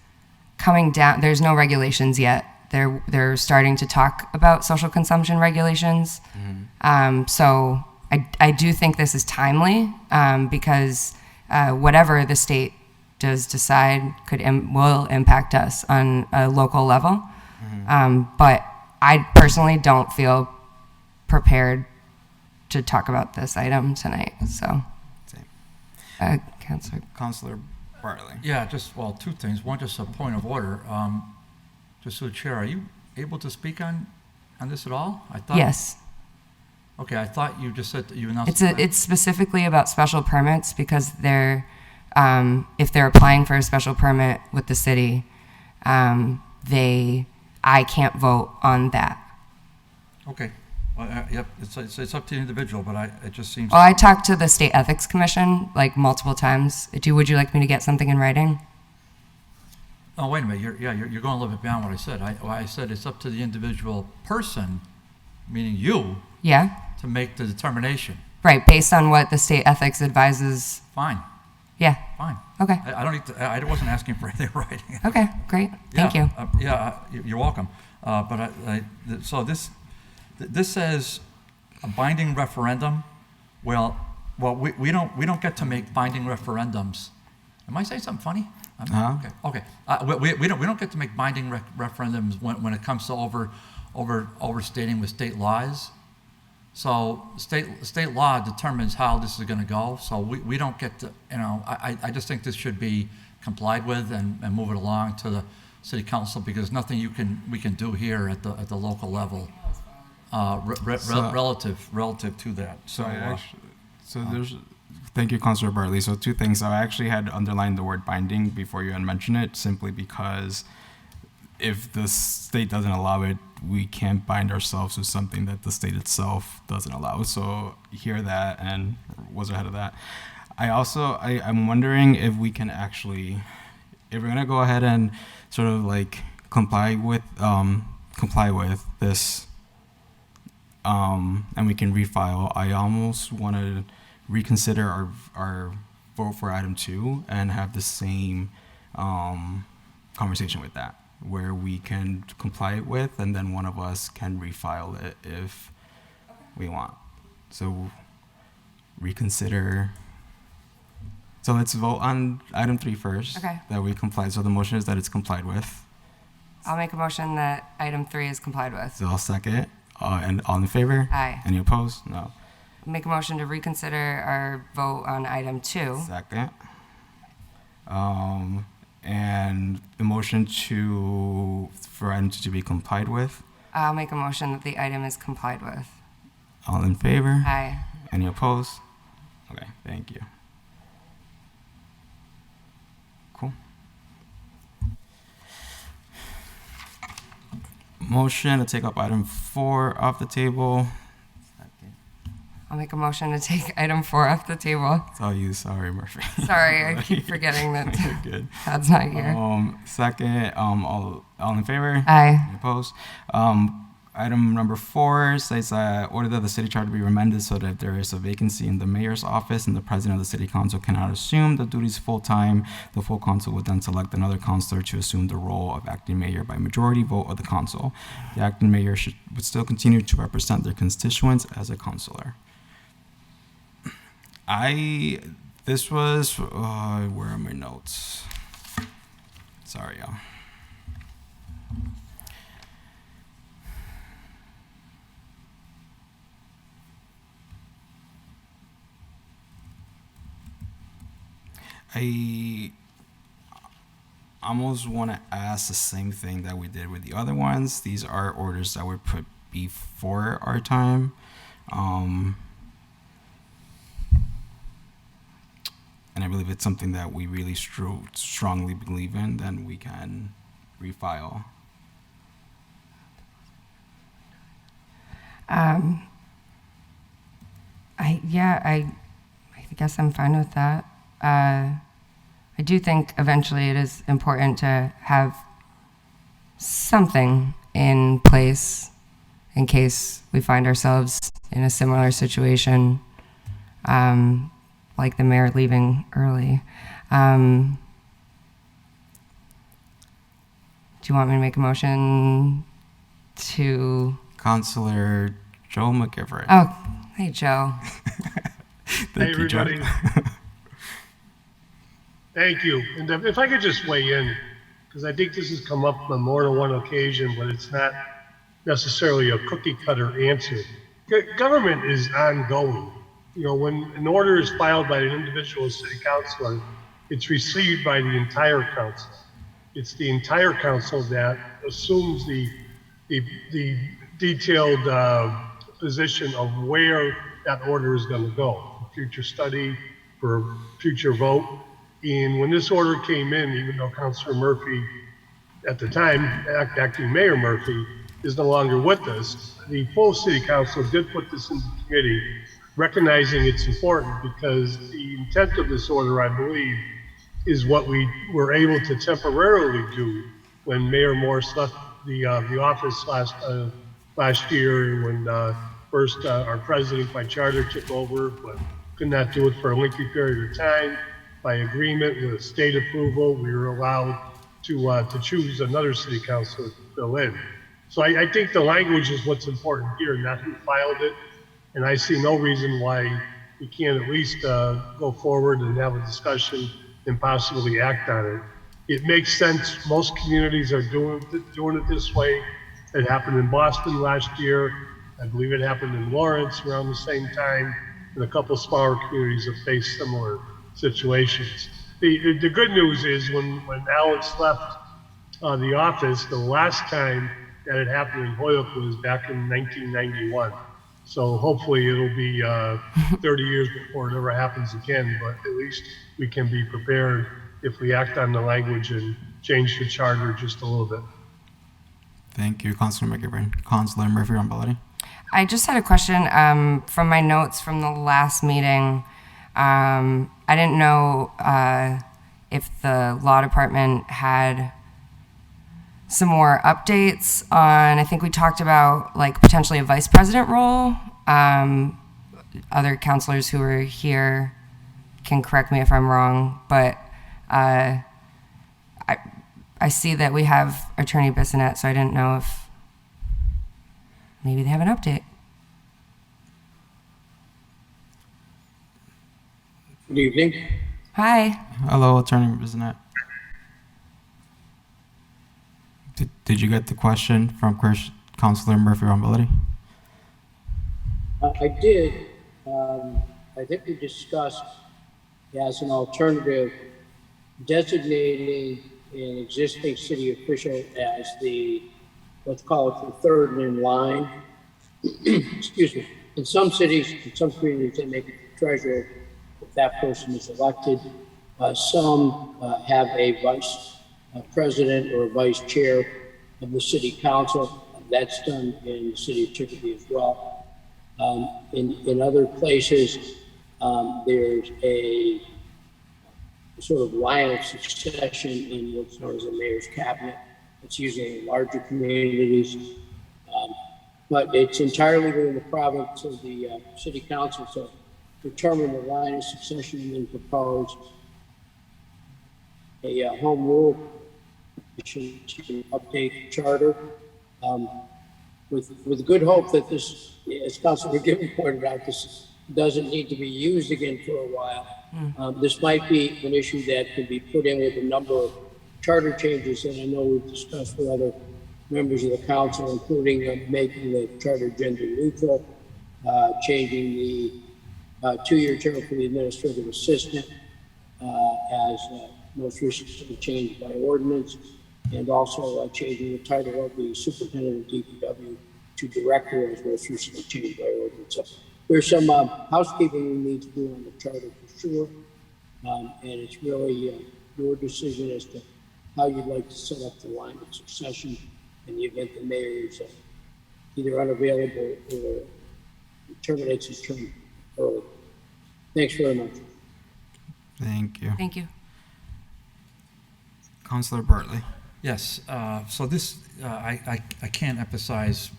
coming down, there's no regulations yet. They're starting to talk about social consumption regulations. So I do think this is timely because whatever the state does decide will impact us on a local level. But I personally don't feel prepared to talk about this item tonight. So, Councilor Bartley. Yeah, two things. One, just a point of order. Just to the chair, are you able to speak on this at all? I thought. yes. Okay, I thought you just said that you announced. It's specifically about special permits because if they're applying for a special permit with the city, I can't vote on that. Okay. Well, yep. It's up to the individual, but it just seems. Well, I talked to the State Ethics Commission multiple times. Would you like me to get something in writing? Oh, wait a minute. You're going a little bit beyond what I said. I said it's up to the individual person, meaning you, Yeah. to make the determination. Right, based on what the State Ethics advises. Fine. Yeah. Fine. Okay. I don't need to, I wasn't asking for anything in writing. Okay. Great. Thank you. You're welcome. So this says a binding referendum. Well, we don't get to make binding referendums. Am I saying something funny? Okay. We don't get to make binding referendums when it comes to overstating with state laws. So state law determines how this is going to go. So we don't get to, I just think this should be complied with and move it along to the city council, because nothing we can do here at the local level relative to that. Thank you, Councilor Bartley. So two things. I actually had underlined the word binding before you had mentioned it, simply because if the state doesn't allow it, we can't bind ourselves to something that the state itself doesn't allow. So hear that and was ahead of that. I'm wondering if we can actually, if we're gonna go ahead and sort of like comply with this, and we can refile, I almost want to reconsider our vote for item 2 and have the same conversation with that, where we can comply with, and then one of us can refile it if we want. So reconsider. So let's vote on item 3 first. Okay. That we comply. So the motion is that it's complied with. I'll make a motion that item 3 is complied with. So I'll second it. And all in favor? Aye. Any opposed? No. Make a motion to reconsider our vote on item 2. Second. And the motion for item 2 to be complied with. I'll make a motion that the item is complied with. All in favor? Aye. Any opposed? Okay, thank you. Cool. Motion to take up item 4 off the table. I'll make a motion to take item 4 off the table. It's all you, sorry, Murphy. Sorry, I keep forgetting that You're good. Todd's not here. Second, all in favor? Aye. Any opposed? Item number 4 says order that the city charter be amended so that if there is a vacancy in the mayor's office and the president of the city council cannot assume the duties full-time, the full council would then select another councilor to assume the role of acting mayor by majority vote of the council. The acting mayor would still continue to represent their constituents as a councilor. This was, where are my notes? Sorry, y'all. I almost want to ask the same thing that we did with the other ones. These are orders that were put before our time. And I believe it's something that we really strongly believe in, then we can refile. I guess I'm fine with that. I do think eventually it is important to have something in place in case we find ourselves in a similar situation, like the mayor leaving early. Do you want me to make a motion to... Councilor Joe McGivern. Oh, hey, Joe. Thank you, Joe. everybody. Thank you. And if I could just weigh in, because I think this has come up on more than one occasion, but it's not necessarily a cookie cutter answer. Government is ongoing. You know, when an order is filed by an individual city councilor, it's received by the entire council. It's the entire council that assumes the detailed position of where that order is going to go, for future study, for future vote. And when this order came in, even though Councilor Murphy, at the time, acting Mayor Murphy, is no longer with us, the full city council did put this into committee, recognizing it's important because the intent of this order, I believe, is what we were able to temporarily do when Mayor Morse left the office last year, and when first our president by charter took over, but could not do it for a lengthy period of time. By agreement with state approval, we were allowed to choose another city councilor to fill in. So I think the language is what's important here, not who filed it. And I see no reason why we can't at least go forward and have a discussion and possibly act on it. It makes sense. Most communities are doing it this way. It happened in Boston last year. I believe it happened in Lawrence around the same time, and a couple smaller communities have faced similar situations. The good news is when Alex left the office, the last time that it happened in Holyoke was back in 1991. So hopefully it'll be 30 years before it ever happens again, but at least we can be prepared if we act on the language and change the charter just a little bit. Thank you, Councilor McGivern. Councilor Murphy-Rambaldi. I just had a question from my notes from the last meeting. I didn't know if the law department had some more updates on, I think we talked about like potentially a vice president role. Other counselors who are here can correct me if I'm wrong, but I see that we have Attorney Bissonette, so I didn't know if maybe they have an update. Good evening. Hi. Hello, Attorney Bissonette. Did you get the question from Councilor Murphy-Rambaldi? I did. I think we discussed as an alternative designating an existing city official as the, let's call it the third in line. Excuse me. In some cities, in some communities, they make it the treasurer if that person is elected. Some have a vice president or a vice chair of the city council. That's done in the city of Chicopee as well. In other places, there's a sort of line of succession in what's known as a mayor's cabinet. It's usually in larger communities, but it's entirely within the province of the city council to determine the line of succession and then propose a home rule to update the charter, with good hope that this, as Councilor McGivern pointed out, this doesn't need to be used again for a while. This might be an issue that could be put in with a number of charter changes that I know we've discussed with other members of the council, including making the charter gender neutral, changing the 2-year term for the administrative assistant as most recently changed by ordinance, and also changing the title of the superintendent of DPW to director as most recently changed by ordinance. So there's some housekeeping we need to do on the charter for sure, and it's really your decision as to how you'd like to set up the line of succession in the event the mayor is either unavailable or terminates his term early. Thanks very much. Thank you. Thank you. Councilor Bartley. Yes, so this, I can't emphasize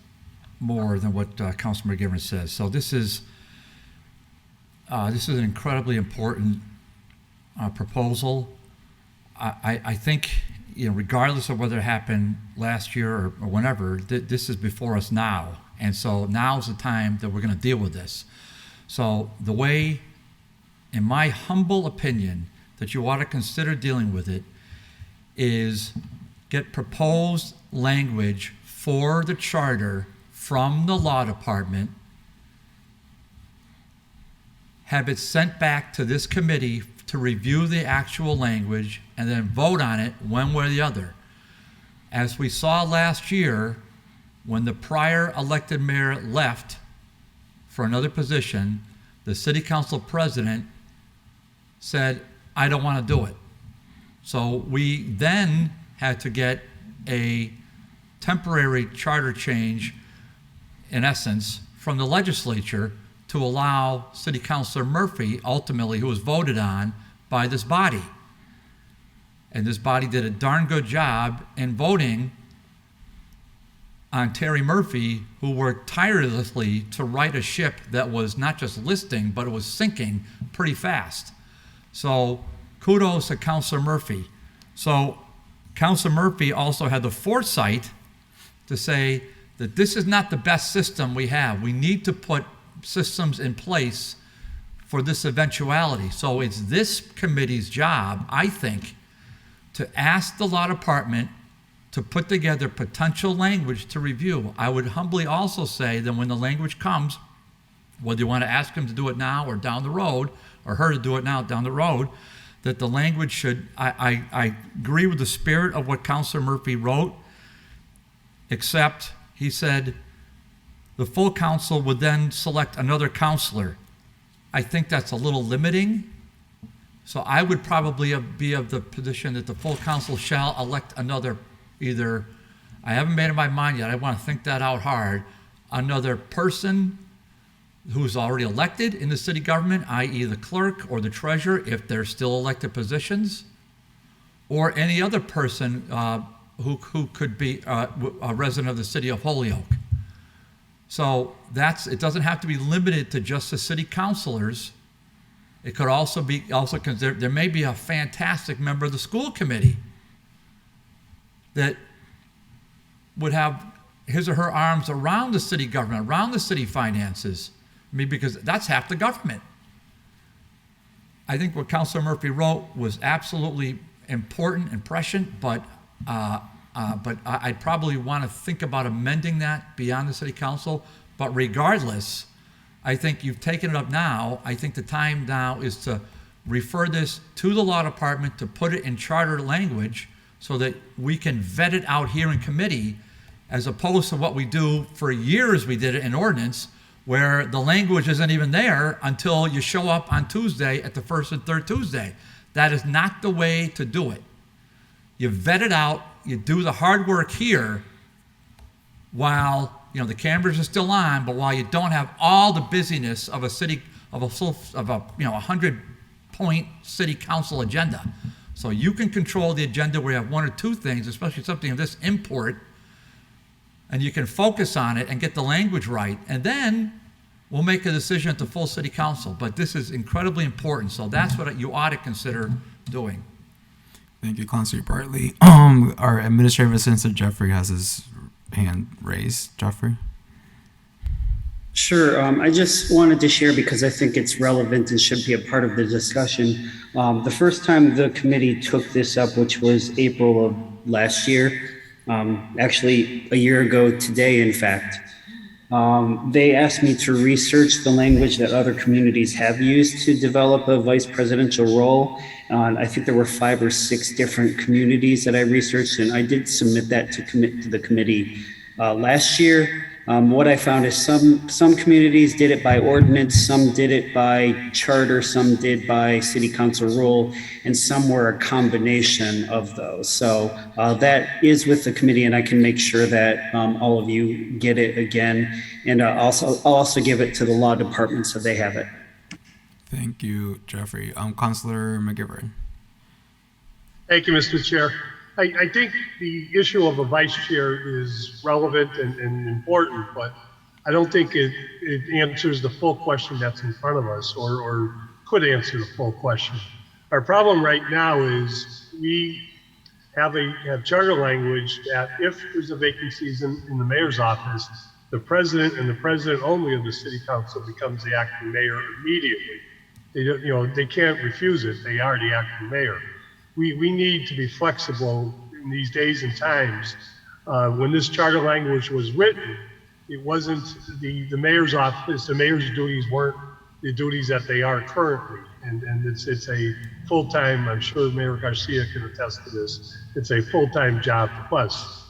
more than what Councilor McGivern says. So this is an incredibly important proposal. I think, regardless of whether it happened last year or whenever, this is before us now. And so now's the time that we're going to deal with this. So the way, in my humble opinion, that you ought to consider dealing with it is get proposed language for the charter from the law department, have it sent back to this committee to review the actual language, and then vote on it one way or the other. As we saw last year, when the prior elected mayor left for another position, the city council president said, I don't want to do it. So we then had to get a temporary charter change, in essence, from the legislature to allow City Councilor Murphy, ultimately, who was voted on by this body. And this body did a darn good job in voting on Terry Murphy, who worked tirelessly to right a ship that was not just listing, but it was sinking pretty fast. So kudos to Councilor Murphy. So Councilor Murphy also had the foresight to say that this is not the best system we have. We need to put systems in place for this eventuality. So it's this committee's job, I think, to ask the law department to to put together potential language to review. I would humbly also say that when the language comes, whether you want to ask him to do it now or down the road, or her to do it now down the road, that the language should, I agree with the spirit of what Councilor Murphy wrote, except he said the full council would then select another counselor. I think that's a little limiting. So I would probably be of the position that the full council shall elect another, either, I haven't made up my mind yet, I want to think that out hard, another person who's already elected in the city government, i.e. the clerk or the treasurer, if they're still elected positions, or any other person who could be a resident of the city of Holyoke. So it doesn't have to be limited to just the city councilors. It could also be, because there may be a fantastic member of the school committee that would have his or her arms around the city government, around the city finances. I mean, because that's half the government. I think what Councilor Murphy wrote was absolutely important and prescient, but I'd probably want to think about amending that beyond the city council. But regardless, I think you've taken it up now. I think the time now is to refer this to the law department to put it in charter language so that we can vet it out here in committee, as opposed to what we do for years. We did it in ordinance, where the language isn't even there until you show up on Tuesday at the first and third Tuesday. That is not the way to do it. You vet it out, you do the hard work here while the cameras are still on, but while you don't have all the busyness of a 100-point city council agenda. So you can control the agenda where you have one or two things, especially something of this import, and you can focus on it and get the language right, and then we'll make a decision at the full city council. But this is incredibly important, so that's what you ought to consider doing. Thank you, Councilor Bartley. Our Administrative Assistant Jeffrey has his hand raised. Jeffrey? Sure. I just wanted to share, because I think it's relevant and should be a part of the discussion. The first time the committee took this up, which was April of last year, actually a year ago today, in fact, they asked me to research the language that other communities have used to develop a vice presidential role. I think there were 5 or 6 different communities that I researched, and I did submit that to the committee last year. What I found is some communities did it by ordinance, some did it by charter, some did by city council rule, and some were a combination of those. So that is with the committee, and I can make sure that all of you get it again. And I'll also give it to the law department so they have it. Thank you, Jeffrey. Councilor McGivern. Thank you, Mr. Chair. I think the issue of a vice chair is relevant and important, but I don't think it answers the full question that's in front of us, or could answer the full question. Our problem right now is we have charter language that if there's a vacancy in the mayor's office, the president and the president only of the city council becomes the acting mayor immediately. They can't refuse it. They are the acting mayor. We need to be flexible in these days and times. When this charter language was written, it wasn't the mayor's office. The mayor's duties weren't the duties that they are currently, and it's a full-time. I'm sure Mayor Garcia can attest to this. It's a full-time job for us.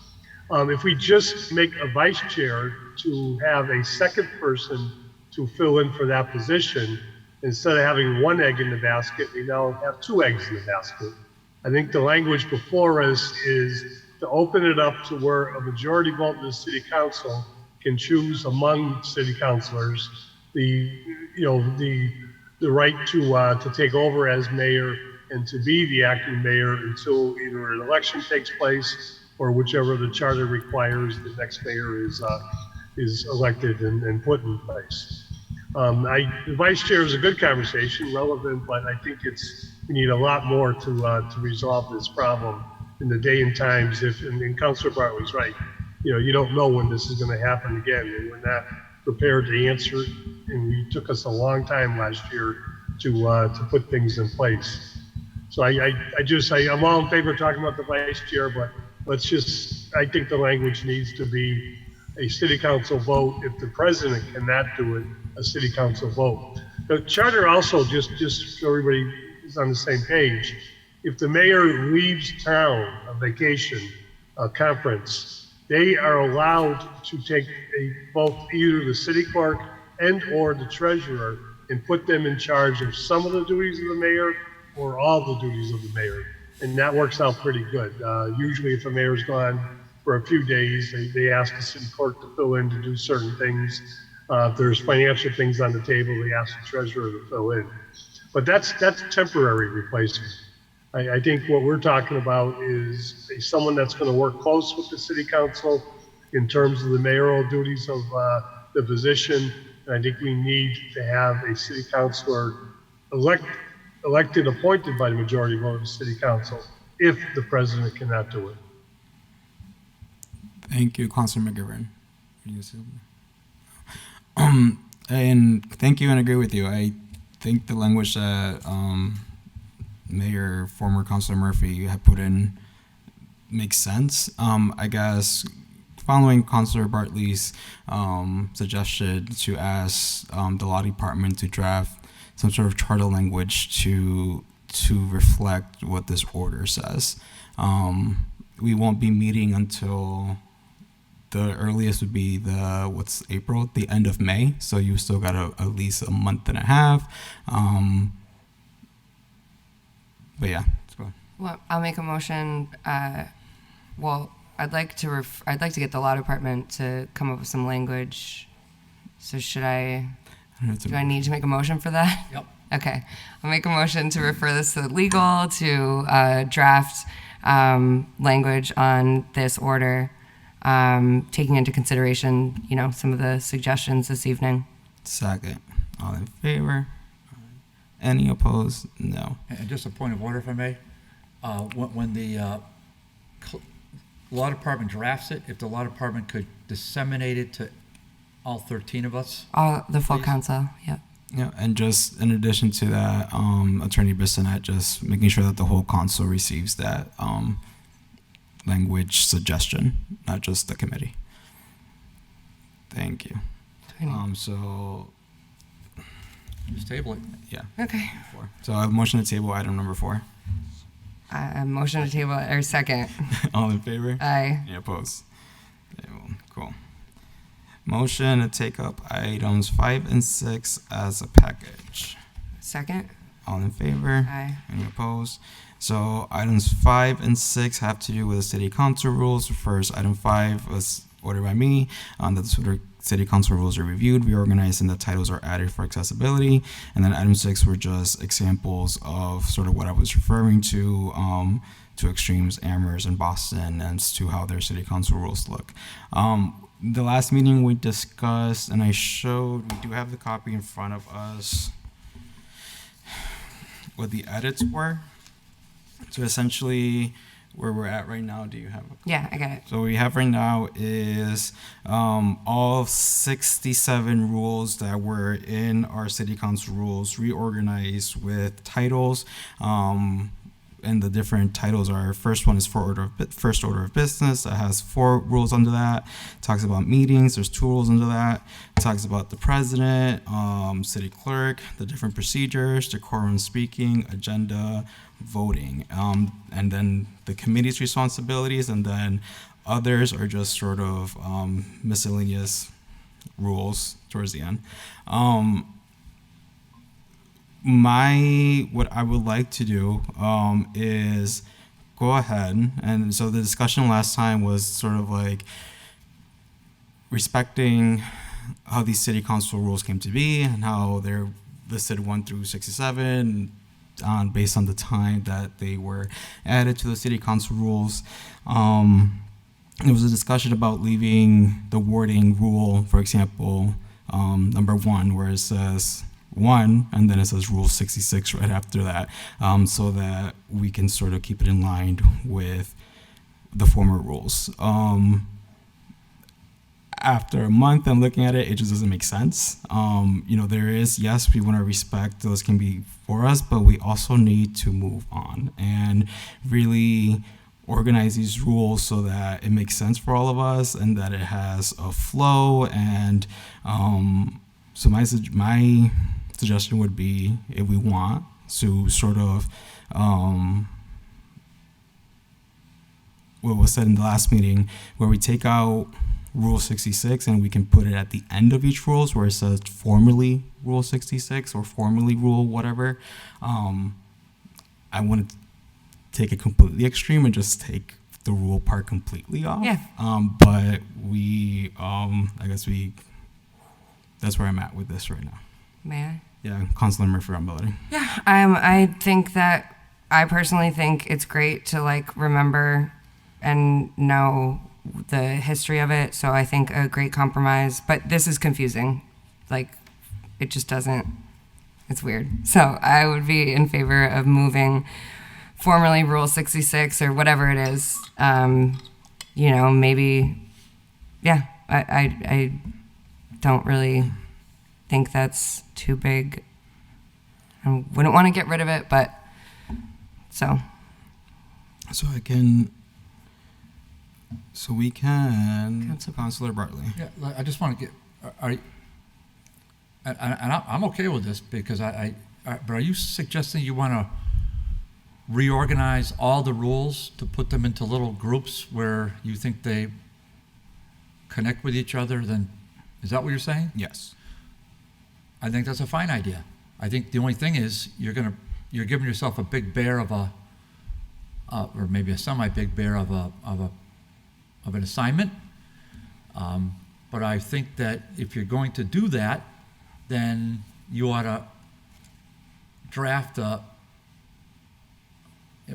If we just make a vice chair to have a second person to fill in for that position, instead of having one egg in the basket, we now have 2 eggs in the basket. I think the language before us is to open it up to where a majority vote in the city council can choose among city councilors the right to take over as mayor and to be the acting mayor until either an election takes place or whichever the charter requires the next mayor is elected and put in place. The vice chair is a good conversation, relevant, but I think we need a lot more to resolve this problem in the day and times. And Councilor Bartley's right. You don't know when this is going to happen again, and we're not prepared to answer it. And it took us a long time last year to put things in place. So I'm all in favor of talking about the vice chair, but I think the language needs to be a city council vote. If the president cannot do it, a city council vote. The charter also, just so everybody is on the same page, if the mayor leaves town, a vacation, a conference, they are allowed to take a vote, either the city clerk and or the treasurer, and put them in charge of some of the duties of the mayor or all the duties of the mayor. And that works out pretty good. Usually if a mayor's gone for a few days, they ask the city clerk to fill in to do certain things. If there's financial things on the table, they ask the treasurer to fill in. But that's temporary replacement. I think what we're talking about is someone that's going to work close with the city council in terms of the mayoral duties of the position. And I think we need to have a city councilor elected, appointed by the majority vote of the city council if the president cannot do it. Thank you, Councilor McGivern. And thank you, and agree with you. I think the language that former Councilor Murphy had put in makes sense. I guess following Councilor Bartley's suggestion to ask the law department to draft some sort of charter language to reflect what this order says. We won't be meeting until the earliest would be April, the end of May. So you still got at least a month and a half. But yeah, let's go. Well, I'll make a motion. I'd like to get the law department to come up with some language. So do I need to make a motion for that? Yep. Okay. I'll make a motion to refer this to legal to draft language on this order, taking into consideration, some of the suggestions this evening. Second. All in favor? Any opposed? No. And just a point of order, if I may. When the law department drafts it, if the law department could disseminate it to all 13 of us. The full please. council, yep. Yeah, and just in addition to that, Attorney Bissonette just making sure that the whole council receives that language suggestion, not just the committee. Thank you. So Just table it. yeah. Okay. 4. So I have a motion to table item number 4. Motion to table, or second. All in favor? Aye. Any opposed? Table. Cool. Motion to take up items 5 and 6 as a package. Second. All in favor? Aye. Any opposed? So items 5 and 6 have to do with the city council rules. First, item 5 was ordered by me, that the city council rules are reviewed, reorganized, and the titles are added for accessibility. And then item 6 were just examples of sort of what I was referring to Extremes, Amherst, and Boston, as to how their city council rules look. The last meeting we discussed, and we do have the copy in front of us, what the edits were. So essentially, where we're at right now, do you have Yeah, I got it. So what we have right now is all 67 rules that were in our city council rules reorganized with titles. And the different titles are, first one is first order of business. That has 4 rules under that. It talks about meetings. There's 2 rules under that. It talks about the president, city clerk, the different procedures, decorum speaking, agenda, voting, and then the committee's responsibilities, and then others are just sort of miscellaneous rules towards the end. What I would like to do is go ahead, and so the discussion last time was sort of like respecting how these city council rules came to be and how they're listed 1 through 67 based on the time that they were added to the city council rules. There was a discussion about leaving the wording rule, for example, number 1, where it says 1, and then it says Rule 66 right after that, so that we can sort of keep it in line with the former rules. After a month and looking at it, it just doesn't make sense. There is, yes, we want to respect those can be for us, but we also need to move on and really organize these rules so that it makes sense for all of us and that it has a flow. And so my suggestion would be, if we want to sort of what was said in the last meeting, where we take out Rule 66 and we can put it at the end of each rules where it says formerly Rule 66 or formerly Rule whatever. I want to take it completely extreme and just take the rule part completely off. Yeah. But I guess that's where I'm at with this right now. May I? Yeah, Councilor Murphy on BALLOT. Yeah, I think that I personally think it's great to like remember and know the history of it. So I think a great compromise, but this is confusing. Like, it just doesn't, it's weird. So I would be in favor of moving formerly Rule 66 or whatever it is. Maybe, yeah, I don't really think that's too big. I wouldn't want to get rid of it, but so we can, Council- Councilor Bartley. Yeah, I just want to get, I'm okay with this because but are you suggesting you want to reorganize all the rules to put them into little groups where you think they connect with each other? Then, is that what you're saying? Yes. I think that's a fine idea. I think the only thing is you're giving yourself a big bear of or maybe a semi-big bear of an assignment. But I think that if you're going to do that, then you ought to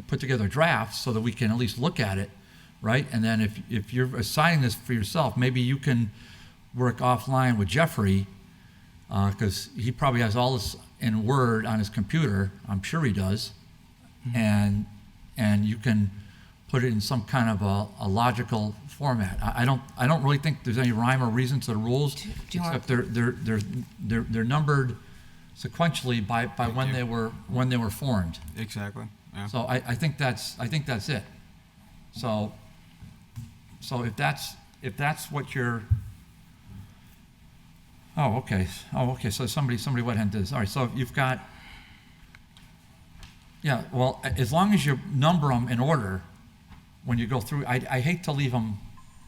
put together drafts so that we can at least look at it, right? And then if you're assigning this for yourself, maybe you can work offline with Jeffrey, because he probably has all this in Word on his computer. I'm sure he does. And you can put it in some kind of a logical format. I don't really think there's any rhyme or reason to the rules, except they're numbered sequentially by when they were formed. Exactly. Yeah. So I think that's it. So if that's what you're. Oh, okay. So somebody went ahead and did this. All right. So you've got. Yeah. Well, as long as you number them in order, when you go through, I hate to leave them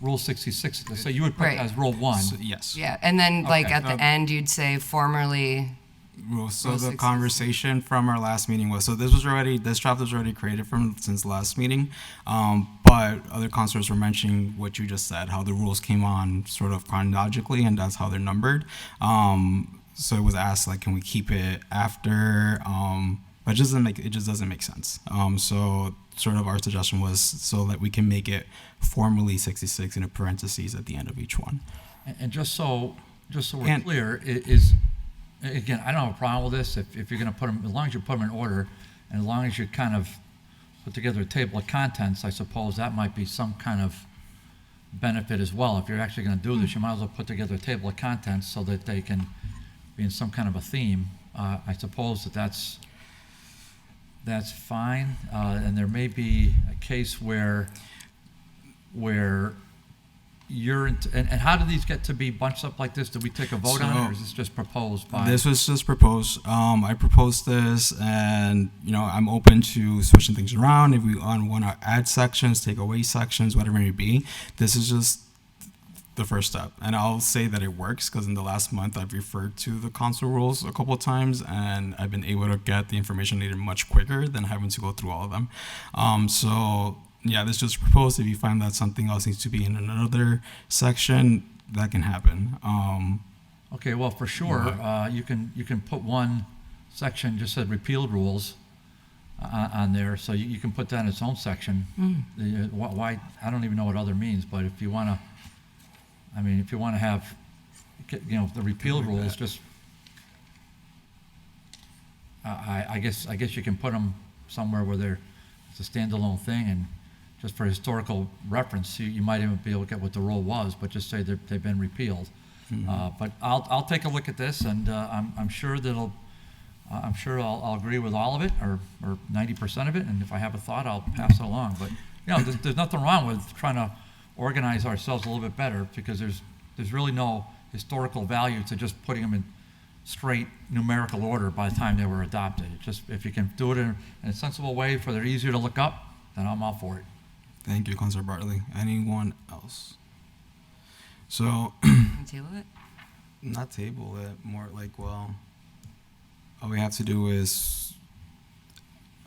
Rule 66. So you would put it as Rule 1. So, yes. yeah. And then like Okay. at the end, you'd say formerly. So Rule the 66. conversation from our last meeting was, this draft was already created since last meeting, but other councilors were mentioning what you just said, how the rules came on sort of chronologically, and that's how they're numbered. So it was asked, like, can we keep it after? But it just doesn't make sense. So sort of our suggestion was so that we can make it formally 66 in a parentheses at the end of each one. And just so we're clear, it is. Again, I don't have a problem with this if you're going to put them, as long as you put them in order, and as long as you kind of put together a table of contents, I suppose that might be some kind of benefit as well. If you're actually going to do this, you might as well put together a table of contents so that they can be in some kind of a theme. I suppose that's fine, and there may be a case where you're and how do these get to be bunched up like this? Do we take a vote on it, or is this just proposed by? This was just proposed. I proposed this, and I'm open to switching things around. If we want to add sections, take away sections, whatever it may be. This is just the first step, and I'll say that it works because in the last month I've referred to the council rules a couple of times, and I've been able to get the information needed much quicker than having to go through all of them. So. Yeah, this just proposed. If you find that something else needs to be in another section, that can happen. Okay, well, for sure, you can put one section just said repealed rules on there, so you can put that in its own section. Why? I don't even know what other means, but if you want to have, the repealed rules, just I guess you can put them somewhere where it's a standalone thing, and just for historical reference, you might even be able to get what the rule was, but just say they've been repealed. But I'll take a look at this, and I'm sure I'll agree with all of it, or 90% of it, and if I have a thought, I'll pass it along. But there's nothing wrong with trying to organize ourselves a little bit better, because there's really no historical value to just putting them in straight numerical order by the time they were adopted. It just, if you can do it in a sensible way for they're easier to look up, then I'm all for it. Thank you, Councilor Bartley. Anyone else? So, Table it? not table it, more like, well, all we have to do is,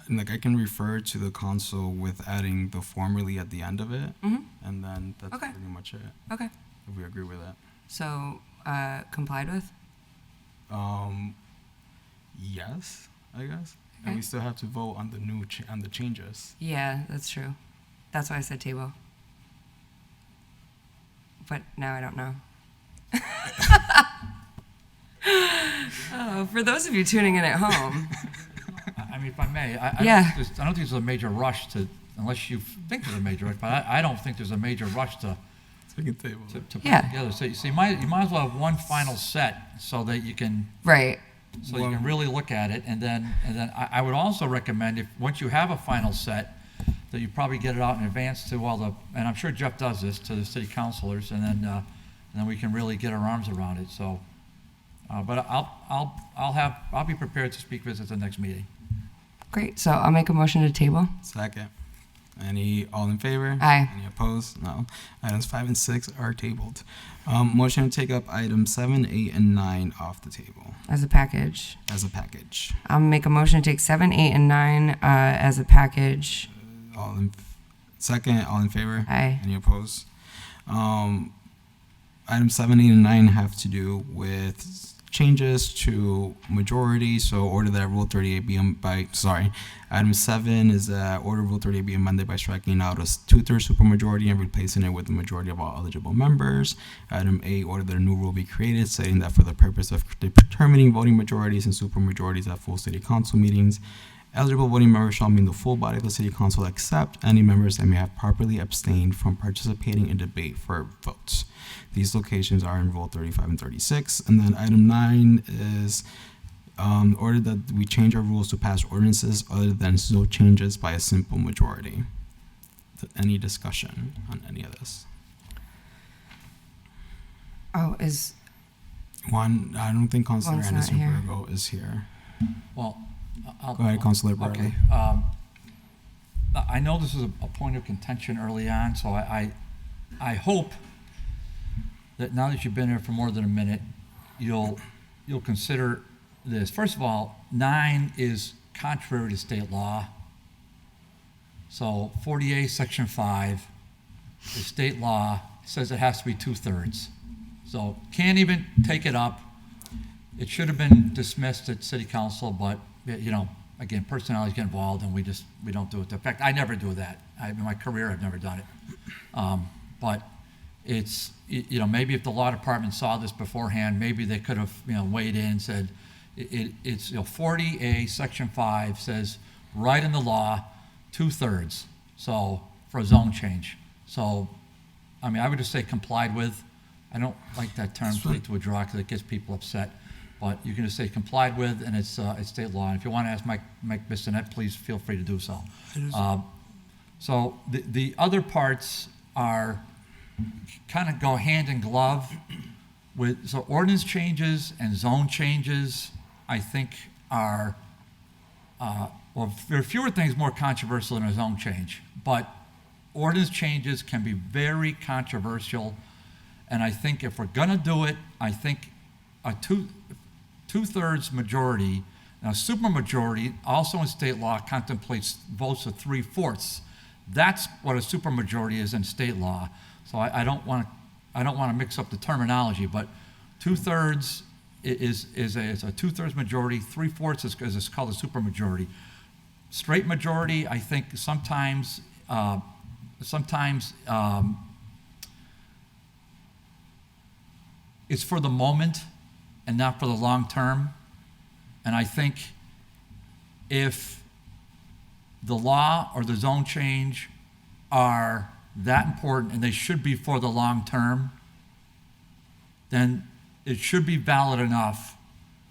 like, I can refer to the council with adding the formerly at the end of it, and then that's Okay. pretty much it, Okay. if we agree with that. So, complied with? Yes, I guess. Okay. And we still have to vote on the new, on the changes. Yeah, that's true. That's why I said table. But now I don't know. Oh, for those of you tuning in at home, I mean, if I may, I Yeah. don't think there's a major rush to, unless you think there's a major rush, but I don't think there's a major rush to So we can table to it. put Yeah. it together. So you might as well have one final set so that you can right? you can really look at it, and then I would also recommend, if once you have a final set, that you probably get it out in advance to all the, and I'm sure Jeff does this, to the city councilors, and then we can really get our arms around it. So, but I'll be prepared to speak with it at the next meeting. Great. So I'll make a motion to table. Second. All in favor? Aye. Any opposed? No. Items 5 and 6 are tabled. Motion to take up items 7, 8, and 9 off the table As a package. as a package. I'll make a motion to take 7, 8, and 9 as a package. Second, all in favor? Aye. Any opposed? Items 7, 8, and 9 have to do with changes to majority. So order that Rule 38 be Item 7 is that order Rule 38 be amended by striking out a 2/3 supermajority and replacing it with the majority of all eligible members. Item 8, order that a new rule be created stating that for the purpose of determining voting majorities and supermajorities at full city council meetings, eligible voting members shall mean the full body of the city council except any members that may have properly abstained from participating in debate for votes. These locations are in Rule 35 and 36. And then item 9 is order that we change our rules to pass ordinances other than no changes by a simple majority. Any discussion on any of this? Oh, is I don't think Councilor Juan's not Anderson here. Burgo is here. Well, I'll Go ahead, Councilor Bartley. Okay. I know this is a point of contention early on, so I hope that now that you've been here for more than a minute, you'll consider this. First of all, 9 is contrary to state law. So 48 Section 5, the state law says it has to be 2/3. So can't even take it up. It should have been dismissed at city council, but again, personalities get involved, and we don't do it. In fact, I never do that. In my career, I've never done it. But it's, maybe if the law department saw this beforehand, maybe they could have, weighed in and said, it's 40A Section 5 says right in the law, 2/3. So for a zone change. So, I would just say complied with. I don't like that term played to a draw because it gets people upset. But you can just say complied with, and it's state law. And if you want to ask Mike Bissonette, please feel free to do so. So the other parts are kind of go hand in glove with, so ordinance changes and zone changes, I think are, there are fewer things more controversial than a zone change, but ordinance changes can be very controversial. And I think if we're gonna do it, I think a two-thirds majority, now supermajority also in state law contemplates votes of 3/4. That's what a supermajority is in state law. So I don't want to mix up the terminology, but 2/3 is a 2/3 majority. 3/4 is called a supermajority. Straight majority, I think sometimes it's for the moment and not for the long term. And I think if the law or the zone change are that important and they should be for the long term, then it should be valid enough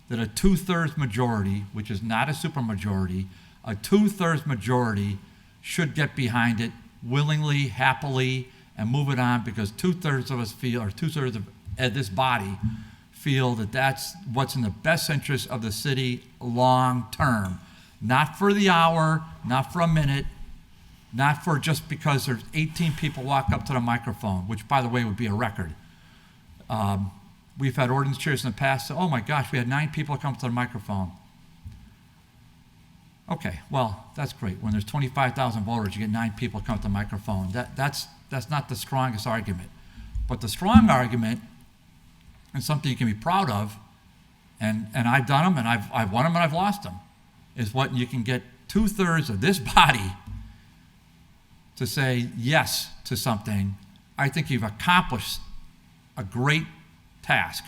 that a 2/3 majority, which is not a supermajority, a 2/3 majority should get behind it willingly, happily, and move it on because 2/3 of us feel, or 2/3 of this body feel that that's what's in the best interest of the city long term. Not for the hour, not for a minute, not for just because there's 18 people walk up to the microphone, which by the way would be a record. We've had ordinance chairs in the past say, oh my gosh, we had 9 people come to the microphone. Okay, well, that's great. When there's 25,000 voters, you get 9 people come to the microphone. That's not the strongest argument. But the strong argument, and something you can be proud of, and I've done them, and I've won them and I've lost them, is what you can get 2/3 of this body to say yes to something. I think you've accomplished a great task.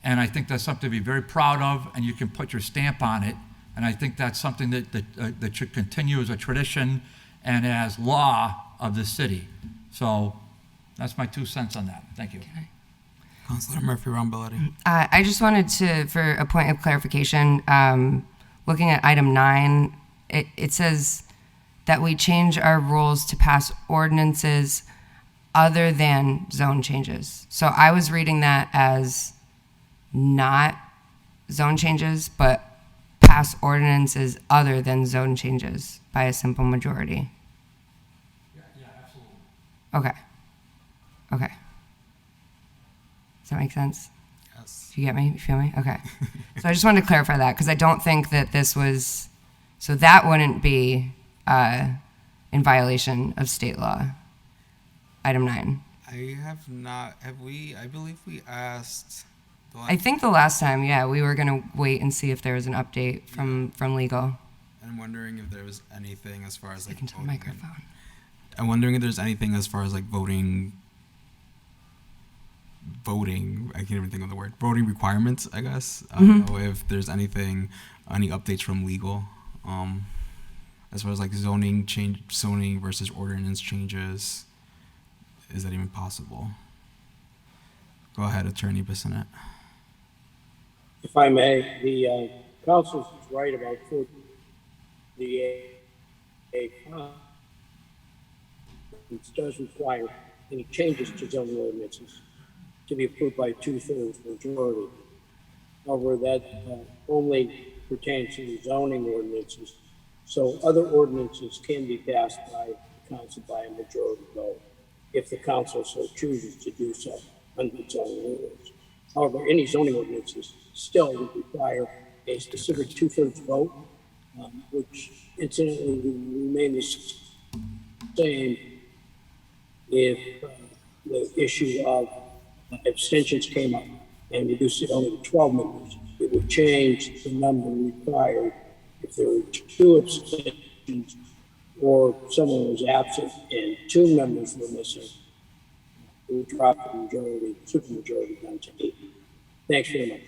And I think that's something to be very proud of, and you can put your stamp on it. And I think that's something that should continue as a tradition and as law of the city. So that's my 2 cents on that. Thank you. Okay. Councilor Murphy Ramballetti. I just wanted to, for a point of clarification, looking at item 9, it says that we change our rules to pass ordinances other than zone changes. So I was reading that as not zone changes, but pass ordinances other than zone changes by a simple majority. Yeah, absolutely. Okay. Okay. Does that make sense? Yes. Do you get me? You feel me? Okay. So I just wanted to clarify that because I don't think that this was, so that wouldn't be in violation of state law. Item 9. I have not, have we, I believe we asked. I think the last time, yeah, we were going to wait and see if there was an update from legal. I'm wondering if there was anything as far as like Into the voting. microphone. I'm wondering if there's anything as far as like voting, I can't even think of the word, voting requirements, I guess. I don't know if there's anything, any updates from legal, as far as like zoning versus ordinance changes. Is that even possible? Go ahead, Attorney Bissonnette. If I may, the council is right about the it does require any changes to zoning ordinances to be approved by 2/3 majority. However, that only pertains to zoning ordinances. So other ordinances can be passed by the council by a majority vote if the council so chooses to do so under zoning ordinance. However, any zoning ordinances still would require a specific 2/3 vote, which incidentally would remain the same if the issue of abstentions came up and reduced it only to 12 members. It would change the number required if there were 2 abstentions or someone was absent and 2 members were missing. It would drop the majority, supermajority down to 8. Thanks very much.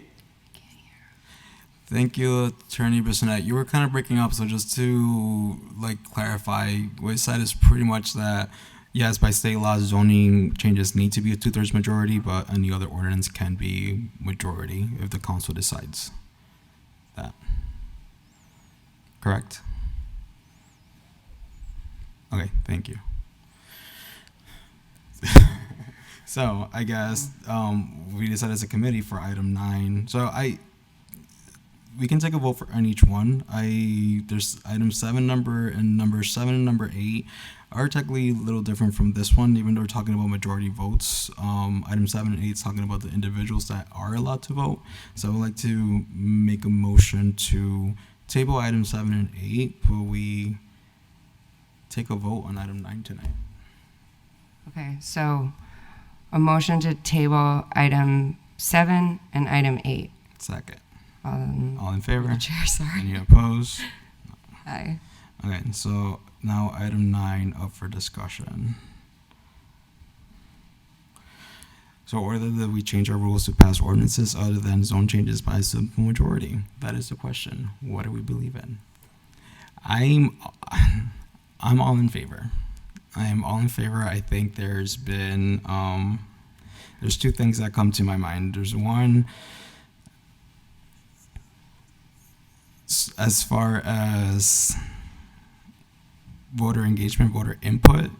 Thank you, Attorney Bissonnette. You were kind of breaking up, so just to like clarify, what you said is pretty much that yes, by state law, zoning changes need to be a 2/3 majority, but any other ordinance can be majority if the council decides that. Correct? Okay, thank you. So I guess we decided as a committee for item 9. So we can take a vote on each one. There's item 7 number 7 and number 8 are technically a little different from this one, even though we're talking about majority votes. Item 7 and 8 is talking about the individuals that are allowed to vote. So I would like to make a motion to table item 7 and 8. Will we take a vote on item 9 tonight? Okay, so a motion to table item 7 and item 8. Second. All in favor? Chair, sorry. Any opposed? Aye. Okay, so now item 9 up for discussion. So order that we change our rules to pass ordinances other than zone changes by a simple majority. That is the question. What do we believe in? I'm all in favor. I am all in favor. I think there's been there's 2 things that come to my mind. There's one, as far as voter engagement, voter input,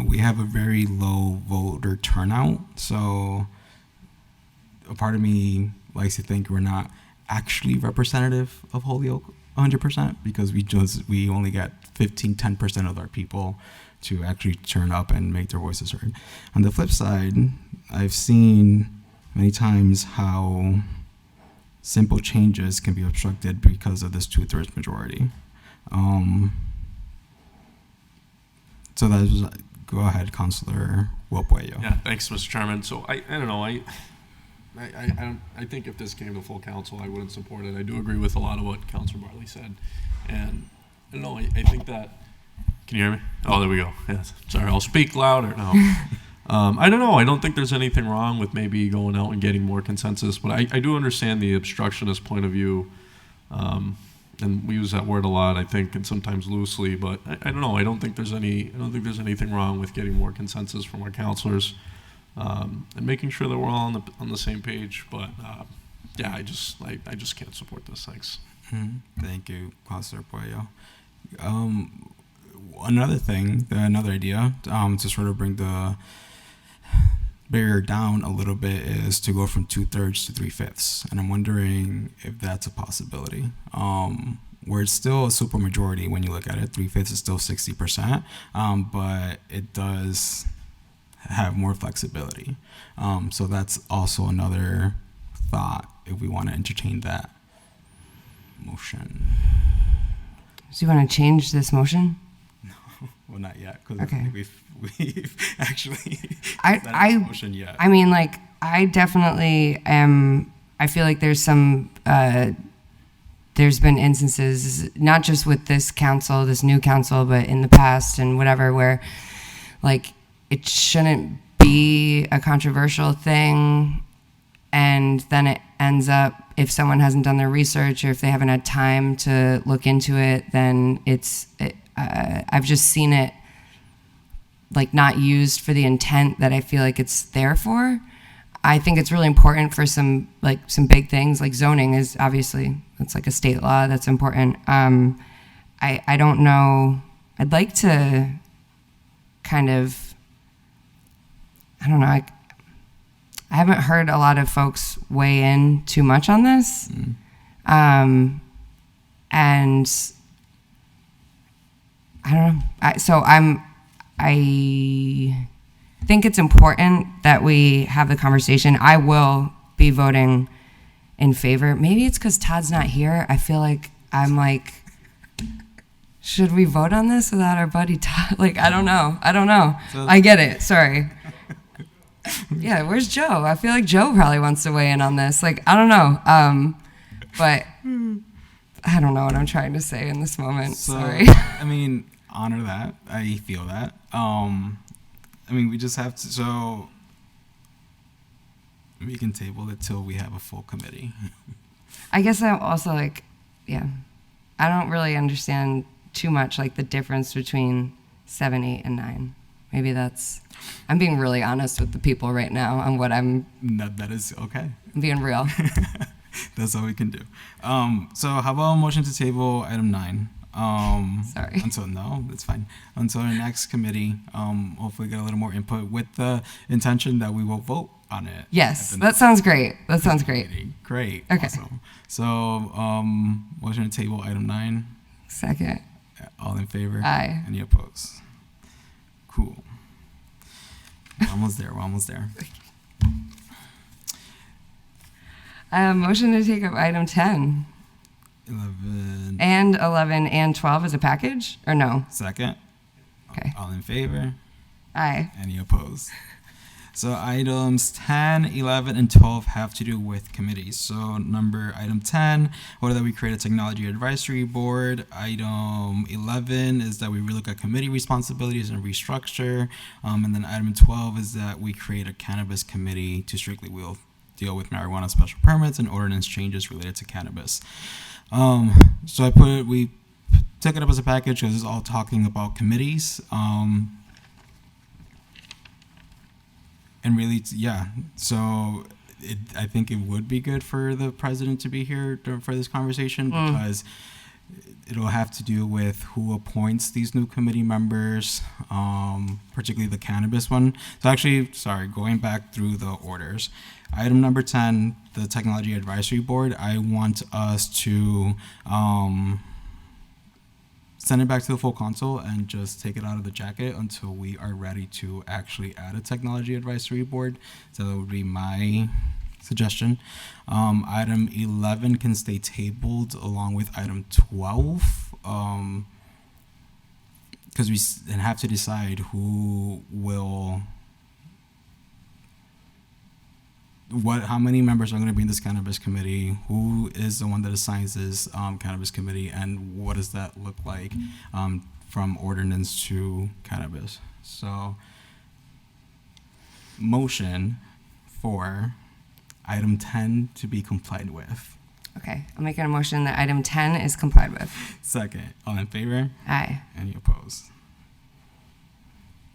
we have a very low voter turnout. So a part of me likes to think we're not actually representative of Holyoke 100% because we only get 10% of our people to actually turn up and make their voices heard. On the flip side, I've seen many times how simple changes can be obstructed because of this 2/3 majority. So that was, go ahead, Councilor Huelpuello. Yeah, thanks, Mr. Chairman. So I don't know, I think if this came to full council, I wouldn't support it. I do agree with a lot of what Councilor Bartley said, and I don't know. I think that. Can you hear me? Oh, there we go. Yes. Sorry, I'll speak louder. No. I don't know. I don't think there's anything wrong with maybe going out and getting more consensus, but I do understand the obstructionist point of view, and we use that word a lot, I think, and sometimes loosely. But I don't know. I don't think there's anything wrong with getting more consensus from our councilors, and making sure that we're all on the same page. But yeah, I just can't support this. Thanks. Mm-hmm. Thank you, Councilor Puello. Another idea, to sort of bring the barrier down a little bit is to go from 2/3 to 3/5, and I'm wondering if that's a possibility. Where it's still a super majority when you look at it, 3/5 is still 60%, but it does have more flexibility. So that's also another thought if we want to entertain that motion. So you want to change this motion? Well, not yet, because Okay. we've actually I motion yet. I mean, like, I definitely am. I feel like there's been instances, not just with this council, this new council, but in the past and whatever, where, like, it shouldn't be a controversial thing, and then it ends up, if someone hasn't done their research or if they haven't had time to look into it, then I've just seen it, like, not used for the intent that I feel like it's there for. I think it's really important for some big things, like zoning is obviously, it's like a state law that's important. I don't know. I'd like to kind of, I don't know. I haven't heard a lot of folks weigh in too much on this. And I don't know. I think it's important that we have the conversation. I will be voting in favor. Maybe it's because Todd's not here. I feel like I'm like, should we vote on this without our buddy Todd? Like, I don't know. So, I get it. Sorry. Yeah, where's Joe? I feel like Joe probably wants to weigh in on this. Like, I don't know. But I don't know what I'm trying to say in this moment. So, Sorry. I mean, honor that. I feel that. I mean, we just have to, so we can table it till we have a full committee. I guess I'm also like, yeah, I don't really understand too much, like, the difference between 7, 8, and 9. Maybe I'm being really honest with the people right now on what I'm That is okay. being real. That's all we can do. So how about a motion to table item 9? Sorry. No, that's fine. Until our next committee, hopefully get a little more input with the intention that we will vote on it. Yes, that sounds great. That sounds great. Great. Okay. Awesome. So, motion to table item 9. Second. All in favor? Aye. Any opposed? Cool. We're almost there. Motion to take up item 10 11. and 11 and 12 as a package, or no? Second. Okay. All in favor? Aye. Any opposed? So items 10, 11, and 12 have to do with committees. So item 10, order that we create a technology advisory board. Item 11 is that we relook at committee responsibilities and restructure. And then item 12 is that we create a cannabis committee to strictly deal with marijuana special permits and ordinance changes related to cannabis. So we took it up as a package because it's all talking about committees. And really, yeah. So I think it would be good for the president to be here for this conversation because it'll have to do with who appoints these new committee members, particularly the cannabis one. So actually, sorry, going back through the orders. Item number 10, the Technology Advisory Board, I want us to send it back to the full council and just take it out of the jacket until we are ready to actually add a Technology Advisory Board. So that would be my suggestion. Item 11 can stay tabled along with item 12, because we have to decide who will, how many members are going to be in this cannabis committee, who is the one that assigns this cannabis committee, and what does that look like from ordinance to cannabis. So, motion for item 10 to be complied with. Okay, I'm making a motion that item 10 is complied with. Second, all in favor? Aye. Any opposed?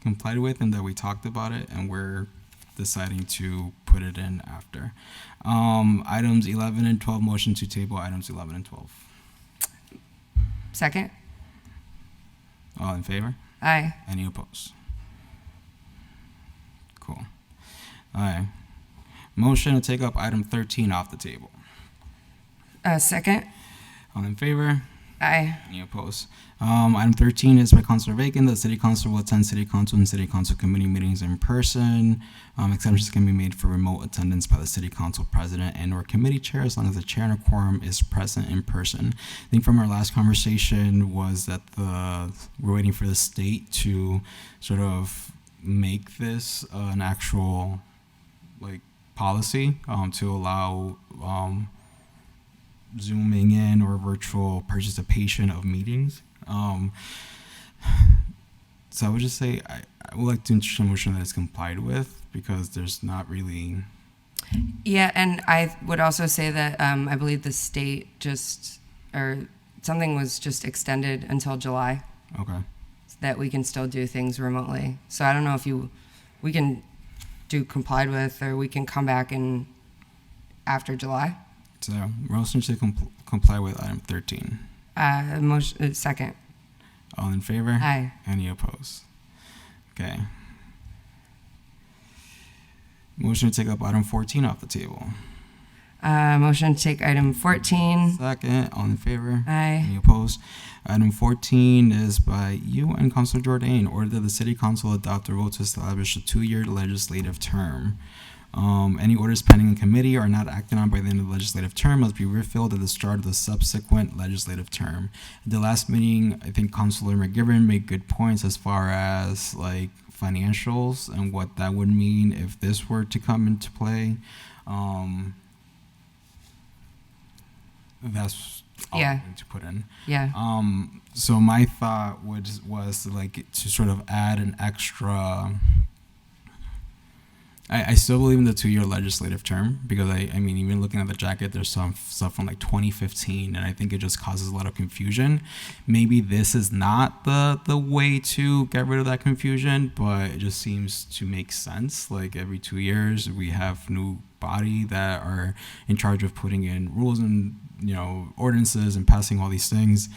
Complied with, and that we talked about it, and we're deciding to put it in after. Items 11 and 12, motion to table items 11 and 12. Second? All in favor? Aye. Any opposed? Cool. All right. Motion to take up item 13 off the table. Second? All in favor? Aye. Any opposed? Item 13 is by Councilor Bacon. The City Council will attend City Council and City Council committee meetings in person. Exceptions can be made for remote attendance by the City Council President and or committee chair as long as the chair and a quorum is present in person. I think from our last conversation was that we're waiting for the state to sort of make this an actual policy to allow Zooming in or virtual participation of meetings. So I would just say I would like to introduce a motion that is complied with, because there's not really. Yeah, and I would also say that I believe the state something was just extended until July. Okay. That we can still do things remotely. So I don't know if we can do complied with, or we can come back in after July. So motion to comply with item 13. Motion second. All in favor? Aye. Any opposed? Okay. Motion to take up item 14 off the table. Motion to take item 14. Second. All in favor? Aye. Any opposed? Item 14 is by you and Councilor Jordan. Order that the City Council adopt a vote to establish a 2-year legislative term. Any orders pending in committee are not acted on by the end of the legislative term must be refilled at the start of the subsequent legislative term. At the last meeting, I think Councilor McGivern made good points as far as financials and what that would mean if this were to come into play. That's all I need to put in. Yeah. So my thought was to sort of add an extra. I still believe in the 2-year legislative term, because I mean, even looking at the jacket, there's some stuff from 2015, and I think it just causes a lot of confusion. Maybe this is not the way to get rid of that confusion, but it just seems to make sense. Every 2 years, we have new body that are in charge of putting in rules and ordinances and passing all these things.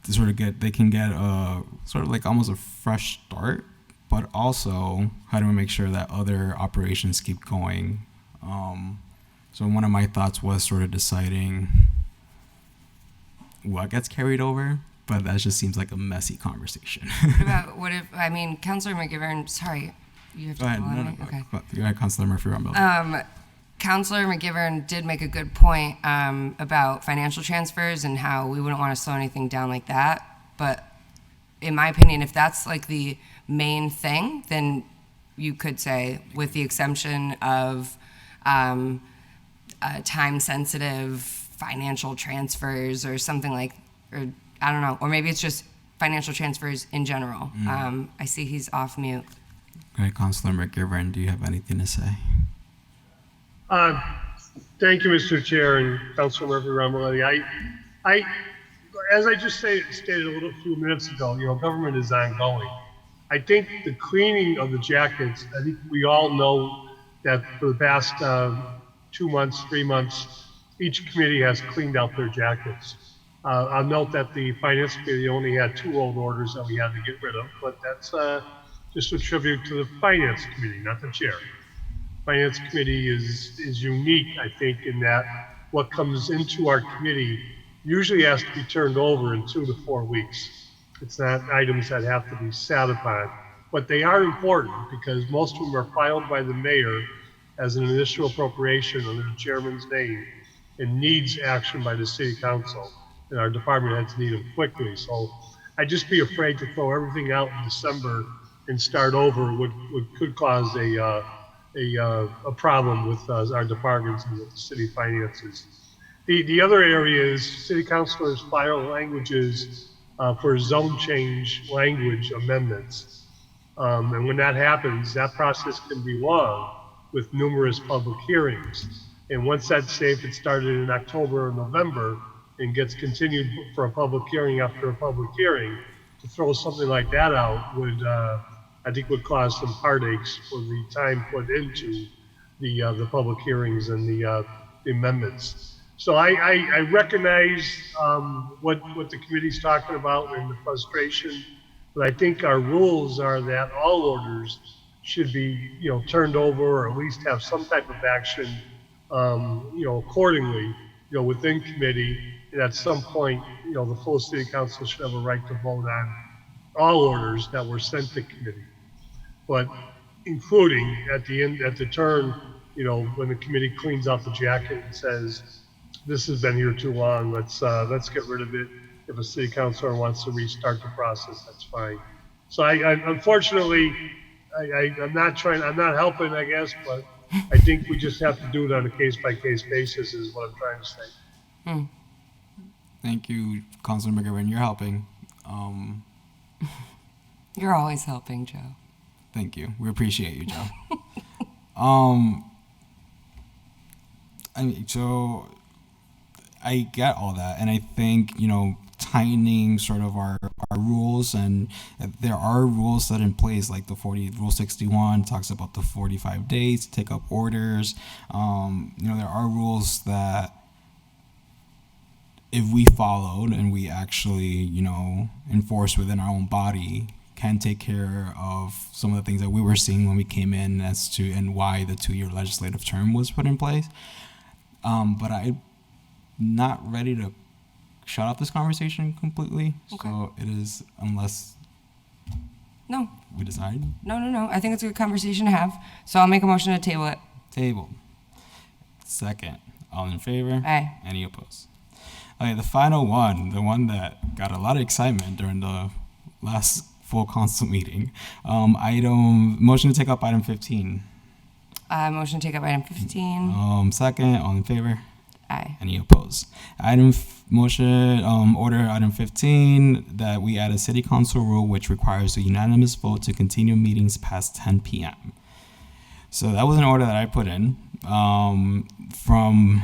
To they can get a sort of almost a fresh start. But also, how do we make sure that other operations keep going? So one of my thoughts was sort of deciding what gets carried over, but that just seems like a messy conversation. What if Councilor McGivern? Sorry, you have to. Go ahead. No, okay. Go ahead, Councilor Murphy-Rumble. Councilor McGivern did make a good point about financial transfers and how we wouldn't want to slow anything down like that. But in my opinion, if that's the main thing, then you could say, with the exemption of time-sensitive financial transfers or something or I don't know, or maybe it's just financial transfers in general. I see he's off mute. Okay, Councilor McGivern, do you have anything to say? Thank you, Mr. Chair and Councilor Murphy-Rumble. As I just stated a few minutes ago, government is ongoing. I think the cleaning of the jackets, I think we all know that for the past 2 months, 3 months, each committee has cleaned out their jackets. I'll note that the Finance Committee only had 2 old orders that we had to get rid of, but that's just a tribute to the Finance Committee, not the chair. Finance Committee is unique, I think, in that what comes into our committee usually has to be turned over in 2 to 4 weeks. It's not items that have to be sat upon, but they are important because most of them are filed by the mayor as an initial appropriation under the chairman's name and needs action by the city council, and our department heads need them quickly. So I'd just be afraid to throw everything out in December and start over could cause a problem with our departments and with the city finances. The other area is city councilors file languages for zone change language amendments. And when that happens, that process can be long with numerous public hearings. And once that's say if it started in October or November and gets continued for a public hearing after a public hearing, to throw something like that out would, I think would cause some heartaches for the time put into the public hearings and the amendments. So I recognize what the committee's talking about and the frustration, but I think our rules are that all orders should be, turned over or at least have some type of action, accordingly, within committee. And at some point, the full city council should have a right to vote on all orders that were sent to committee. But including at the end, at the turn, when the committee cleans out the jacket and says, this has been here too long, let's get rid of it. If a city councilor wants to restart the process, that's fine. So I unfortunately, I'm not helping, I guess, but I think we just have to do it on a case-by-case basis is what I'm trying to say. Thank you, Councilor McGivern. You're helping. You're always helping, Joe. Thank you. We appreciate you, Joe. So I get all that, and I think tightening sort of our rules, and there are rules set in place, like Rule 61 talks about the 45 days to take up orders. There are rules that if we followed and we actually enforce within our own body, can take care of some of the things that we were seeing when we came in as to and why the 2-year legislative term was put in place. But I'm not ready to shut off this conversation completely. Okay. So it is, unless we decide. No. I think it's a good conversation to have. So I'll make a motion to table it. Table. Second. All in favor? Aye. Any opposed? Okay, the final one, the one that got a lot of excitement during the last full council meeting. Motion to take up item 15. Motion to take up item 15. Second, all in favor? Aye. Any opposed? Order item 15, that we add a city council rule which requires a unanimous vote to continue meetings past 10 p.m. So that was an order that I put in from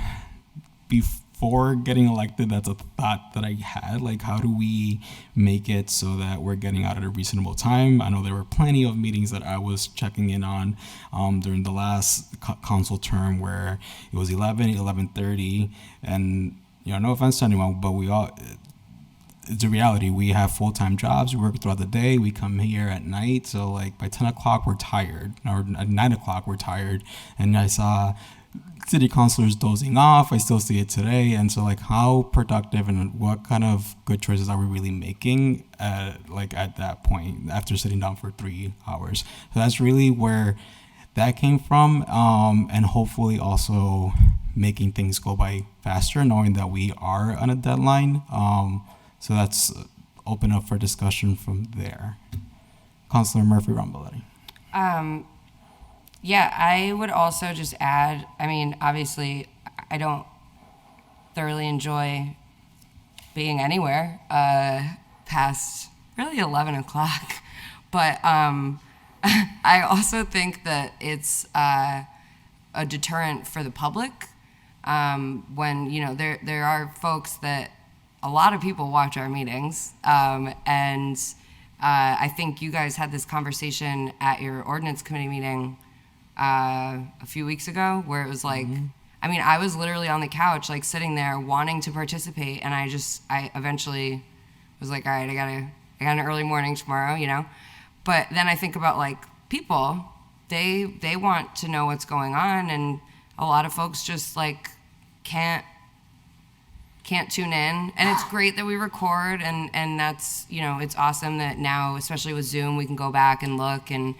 before getting elected. That's a thought that I had, like, how do we make it so that we're getting out at a reasonable time? I know there were plenty of meetings that I was checking in on during the last council term where it was 11:30, and no offense to anyone, but it's a reality. We have full-time jobs. We work throughout the day. We come here at night. So like by 10 o'clock, we're tired, or at 9 o'clock, we're tired. And I saw city councilors dozing off. I still see it today. And so like, how productive and what kind of good choices are we really making at that point after sitting down for 3 hours? So that's really where that came from. And hopefully also making things go by faster, knowing that we are on a deadline. So that's open up for discussion from there. Councilor Murphy-Ramboletti. Yeah, I would also just add, obviously, I don't thoroughly enjoy being anywhere past really 11 o'clock. But I also think that it's a deterrent for the public when, there are folks that a lot of people watch our meetings. And I think you guys had this conversation at your ordinance committee meeting a few weeks ago, where it was like, I mean, I was literally on the couch, like sitting there wanting to participate. And I eventually was like, all right, I got an early morning tomorrow, you know? But then I think about like people, they want to know what's going on. And a lot of folks just like can't tune in. And it's great that we record, and that's, you know, it's awesome that now, especially with Zoom, we can go back and look and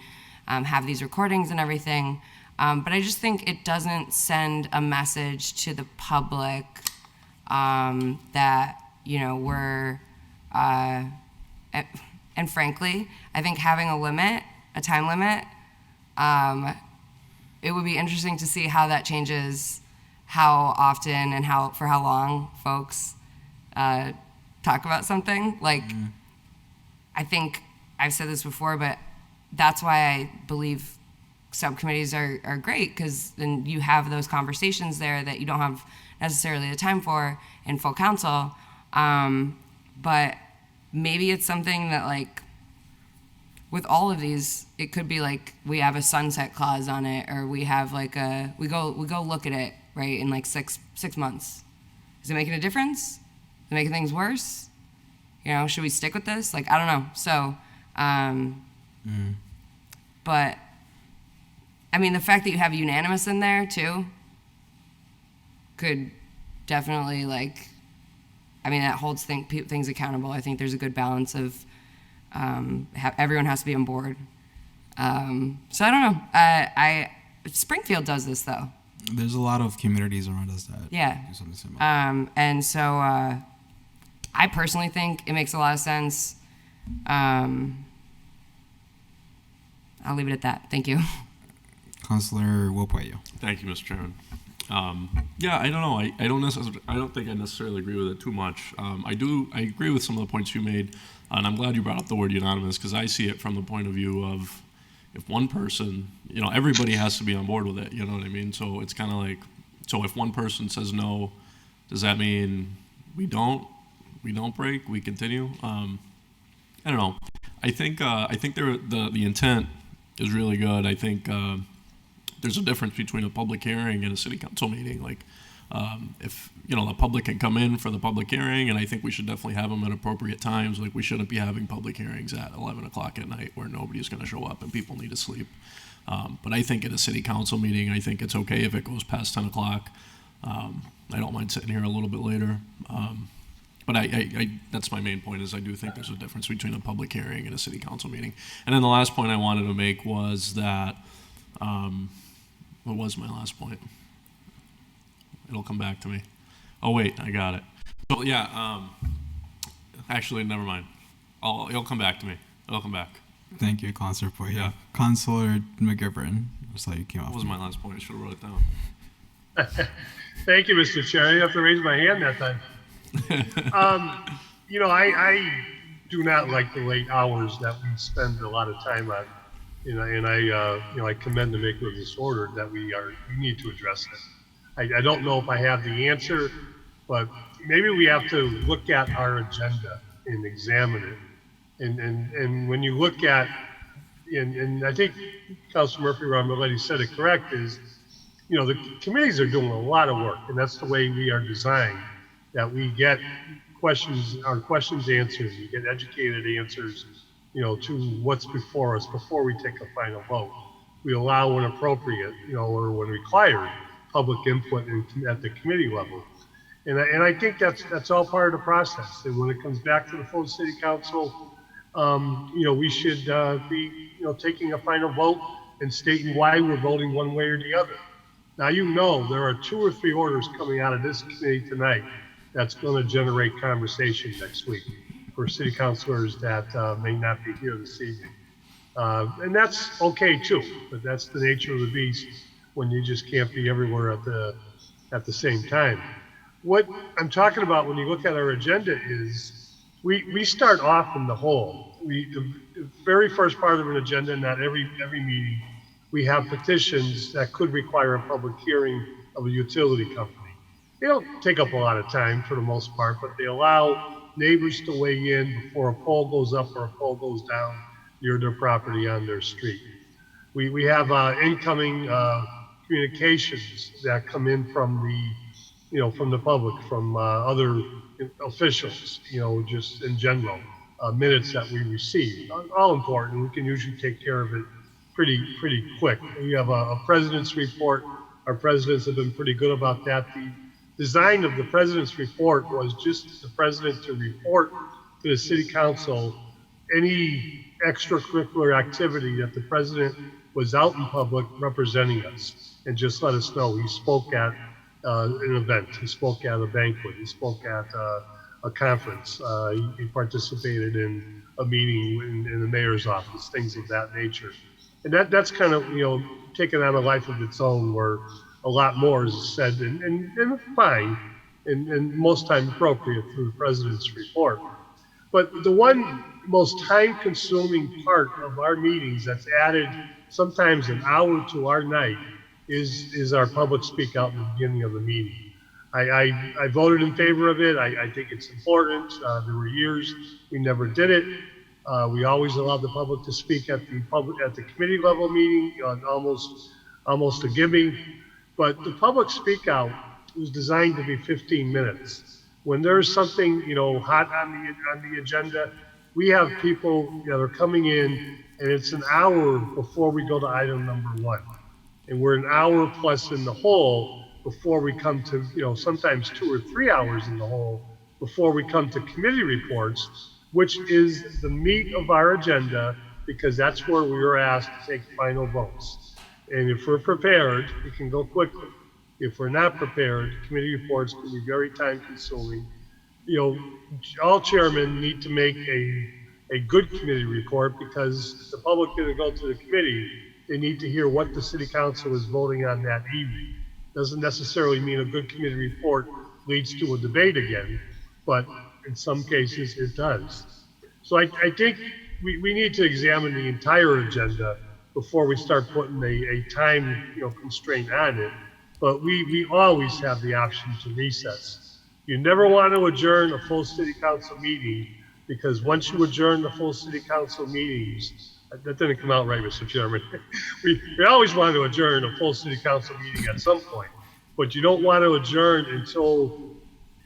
have these recordings and everything. But I just think it doesn't send a message to the public that, you know, we're, and frankly, I think having a time limit, it would be interesting to see how that changes how often and for how long folks talk about something. Like, I think I've said this before, but that's why I believe subcommittees are great, because then you have those conversations there that you don't have necessarily the time for in full council. But maybe it's something that, like, with all of these, it could be like we have a sunset clause on it, or we have like we go look at it, right, in like six months. Is it making a difference? Is it making things worse? You know, should we stick with this? Like, I don't know. So, but I mean, the fact that you have unanimous in there too could definitely, like, I mean, that holds things accountable. I think there's a good balance of everyone has to be on board. So I don't know. Springfield does this though. There's a lot of communities around us that do something similar. And so I personally think it makes a lot of sense. I'll leave it at that. Thank you. Councilor Wopayo. Thank you, Mr. Chairman. Yeah, I don't know. I don't think I necessarily agree with it too much. I agree with some of the points you made, and I'm glad you brought up the word unanimous, because I see it from the point of view of, if one person, you know, everybody has to be on board with it. You know what I mean? So it's kind of like, so if one person says no, does that mean we don't break? We continue? I don't know. I think the intent is really good. I think there's a difference between a public hearing and a city council meeting. Like, if, you know, the public can come in for the public hearing, and I think we should definitely have them at appropriate times. Like, we shouldn't be having public hearings at 11 o'clock at night where nobody's going to show up and people need to sleep. But I think at a city council meeting, I think it's okay if it goes past 10 o'clock. I don't mind sitting here a little bit later. But I that's my main point, is I do think there's a difference between a public hearing and a city council meeting. And then the last point I wanted to make was that, what was my last point? It'll come back to me. Oh wait, I got it. So yeah, actually, never mind. It'll come back to me. It'll come back. Thank you, Councilor Poya. Yeah. Councilor McGivern. Just like you came off. What was my last point? I should have wrote it down. Thank you, Mr. Chair. I didn't have to raise my hand that time. You know, I do not like the late hours that we spend a lot of time on. You know, and I commend the maker of this order that we need to address it. I don't know if I have the answer, but maybe we have to look at our agenda and examine it. And when you look at, and I think Councilor Murphy-Ramboletti said it correct, is, you know, the committees are doing a lot of work, and that's the way we are designed, that we get our questions answered, we get educated answers, you know, to what's before us before we take a final vote. We allow when appropriate, you know, or when required, public input at the committee level. And I think that's all part of the process. And when it comes back to the full city council, you know, we should be, you know, taking a final vote and stating why we're voting one way or the other. Now, you know, there are 2 or 3 orders coming out of this committee tonight that's going to generate conversation next week for city councilors that may not be here this evening. And that's okay too, but that's the nature of the beast when you just can't be everywhere at the same time. What I'm talking about when you look at our agenda is we start off in the hole. The very first part of an agenda, not every meeting, we have petitions that could require a public hearing of a utility company. They don't take up a lot of time for the most part, but they allow neighbors to weigh in before a pole goes up or a pole goes down near their property on their street. We have incoming communications that come in from from the public, from other officials, just in general, minutes that we receive. All important. We can usually take care of it pretty quick. We have a president's report. Our presidents have been pretty good about that. The design of the president's report was just the president to report to the city council any extracurricular activity that the president was out in public representing us, and just let us know. He spoke at an event, he spoke at a banquet, he spoke at a conference, he participated in a meeting in the mayor's office, things of that nature. And that's kind of, taken on a life of its own, where a lot more is said, and fine, and most time appropriate through the president's report. But the one most time-consuming part of our meetings that's added sometimes an hour to our night is our public speak out in the beginning of the meeting. I voted in favor of it. I think it's important. There were years we never did it. We always allowed the public to speak at the committee level meeting, almost a gimme. But the public speak out was designed to be 15 minutes. When there's something, hot on the agenda, we have people that are coming in, and it's an hour before we go to item number 1. And we're an hour plus in the hole before we come to, sometimes 2 or 3 hours in the hole before we come to committee reports, which is the meat of our agenda, because that's where we were asked to take final votes. And if we're prepared, we can go quickly. If we're not prepared, committee reports can be very time consuming. All chairmen need to make a good committee report, because if the public didn't go to the committee, they need to hear what the city council is voting on that evening. Doesn't necessarily mean a good committee report leads to a debate again, but in some cases it does. So I think we need to examine the entire agenda before we start putting a time constraint on it. But we always have the option to recess. You never want to adjourn a full city council meeting, because once you adjourn the full city council meetings, that didn't come out right, Mr. Chairman. we always want to adjourn a full city council meeting at some point, but you don't want to adjourn until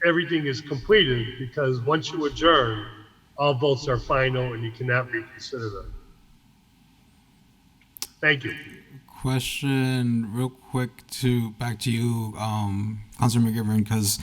everything is completed, because once you adjourn, all votes are final and you cannot reconsider them. Thank you. Question real quick back to you, Councilor McGivern, because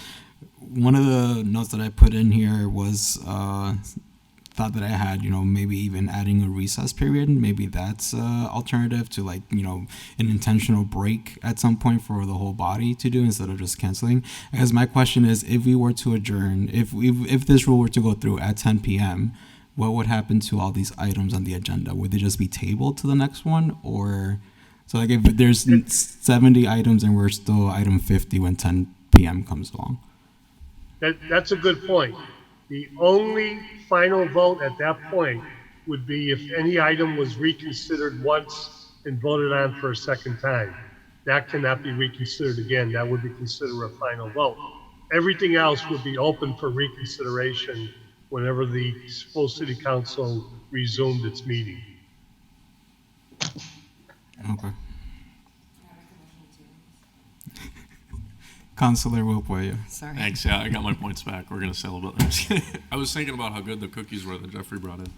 one of the notes that I put in here was thought that I had, maybe even adding a recess period. Maybe that's alternative to an intentional break at some point for the whole body to do instead of just canceling. Because my question is, if we were to adjourn, if this rule were to go through at 10 p.m., what would happen to all these items on the agenda? Would they just be tabled to the next one? Or, so if there's 70 items and we're still item 50 when 10 p.m. comes along? That's a good point. The only final vote at that point would be if any item was reconsidered once and voted on for a second time. That cannot be reconsidered again. That would be considered a final vote. Everything else would be open for reconsideration whenever the full city council resumed its meeting. Okay. Councilor Wilpoya. Sorry. Thanks. Yeah, I got my points back. We're gonna celebrate. I was thinking about how good the cookies were that Jeffrey brought in.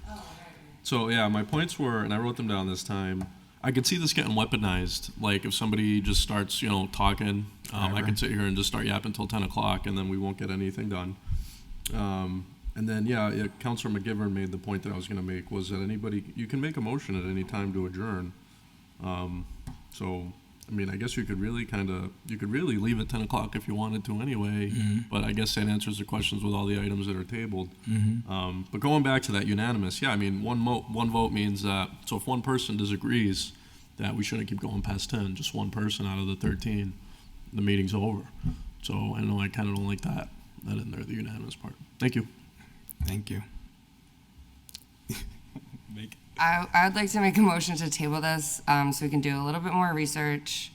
So yeah, my points were, and I wrote them down this time. I could see this getting weaponized. Like if somebody just starts, talking, I could sit here and just start yapping until 10 o'clock, and then we won't get anything done. And then Councilor McGivern made the point that I was going to make, was that you can make a motion at any time to adjourn. So I mean, I guess you could really leave it 10 o'clock if you wanted to anyway, but I guess that answers the questions with all the items that are tabled. But going back to that unanimous, I mean, one vote means that, so if one person disagrees that we shouldn't keep going past 10, just one person out of the 13, the meeting's over. So I know I kind of don't like that in there, the unanimous part. Thank you. Thank you. I would like to make a motion to table this so we can do a little bit more research,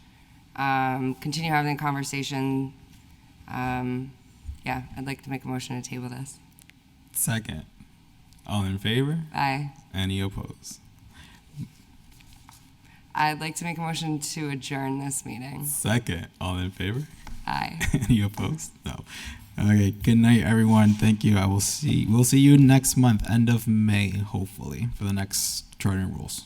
continue having the conversation. I'd like to make a motion to table this. Second. All in favor? Aye. Any opposed? I'd like to make a motion to adjourn this meeting. Second, all in favor? Aye. Any opposed? No. Okay, good night, everyone. Thank you. We'll see you next month, end of May, hopefully, for the next charter rules.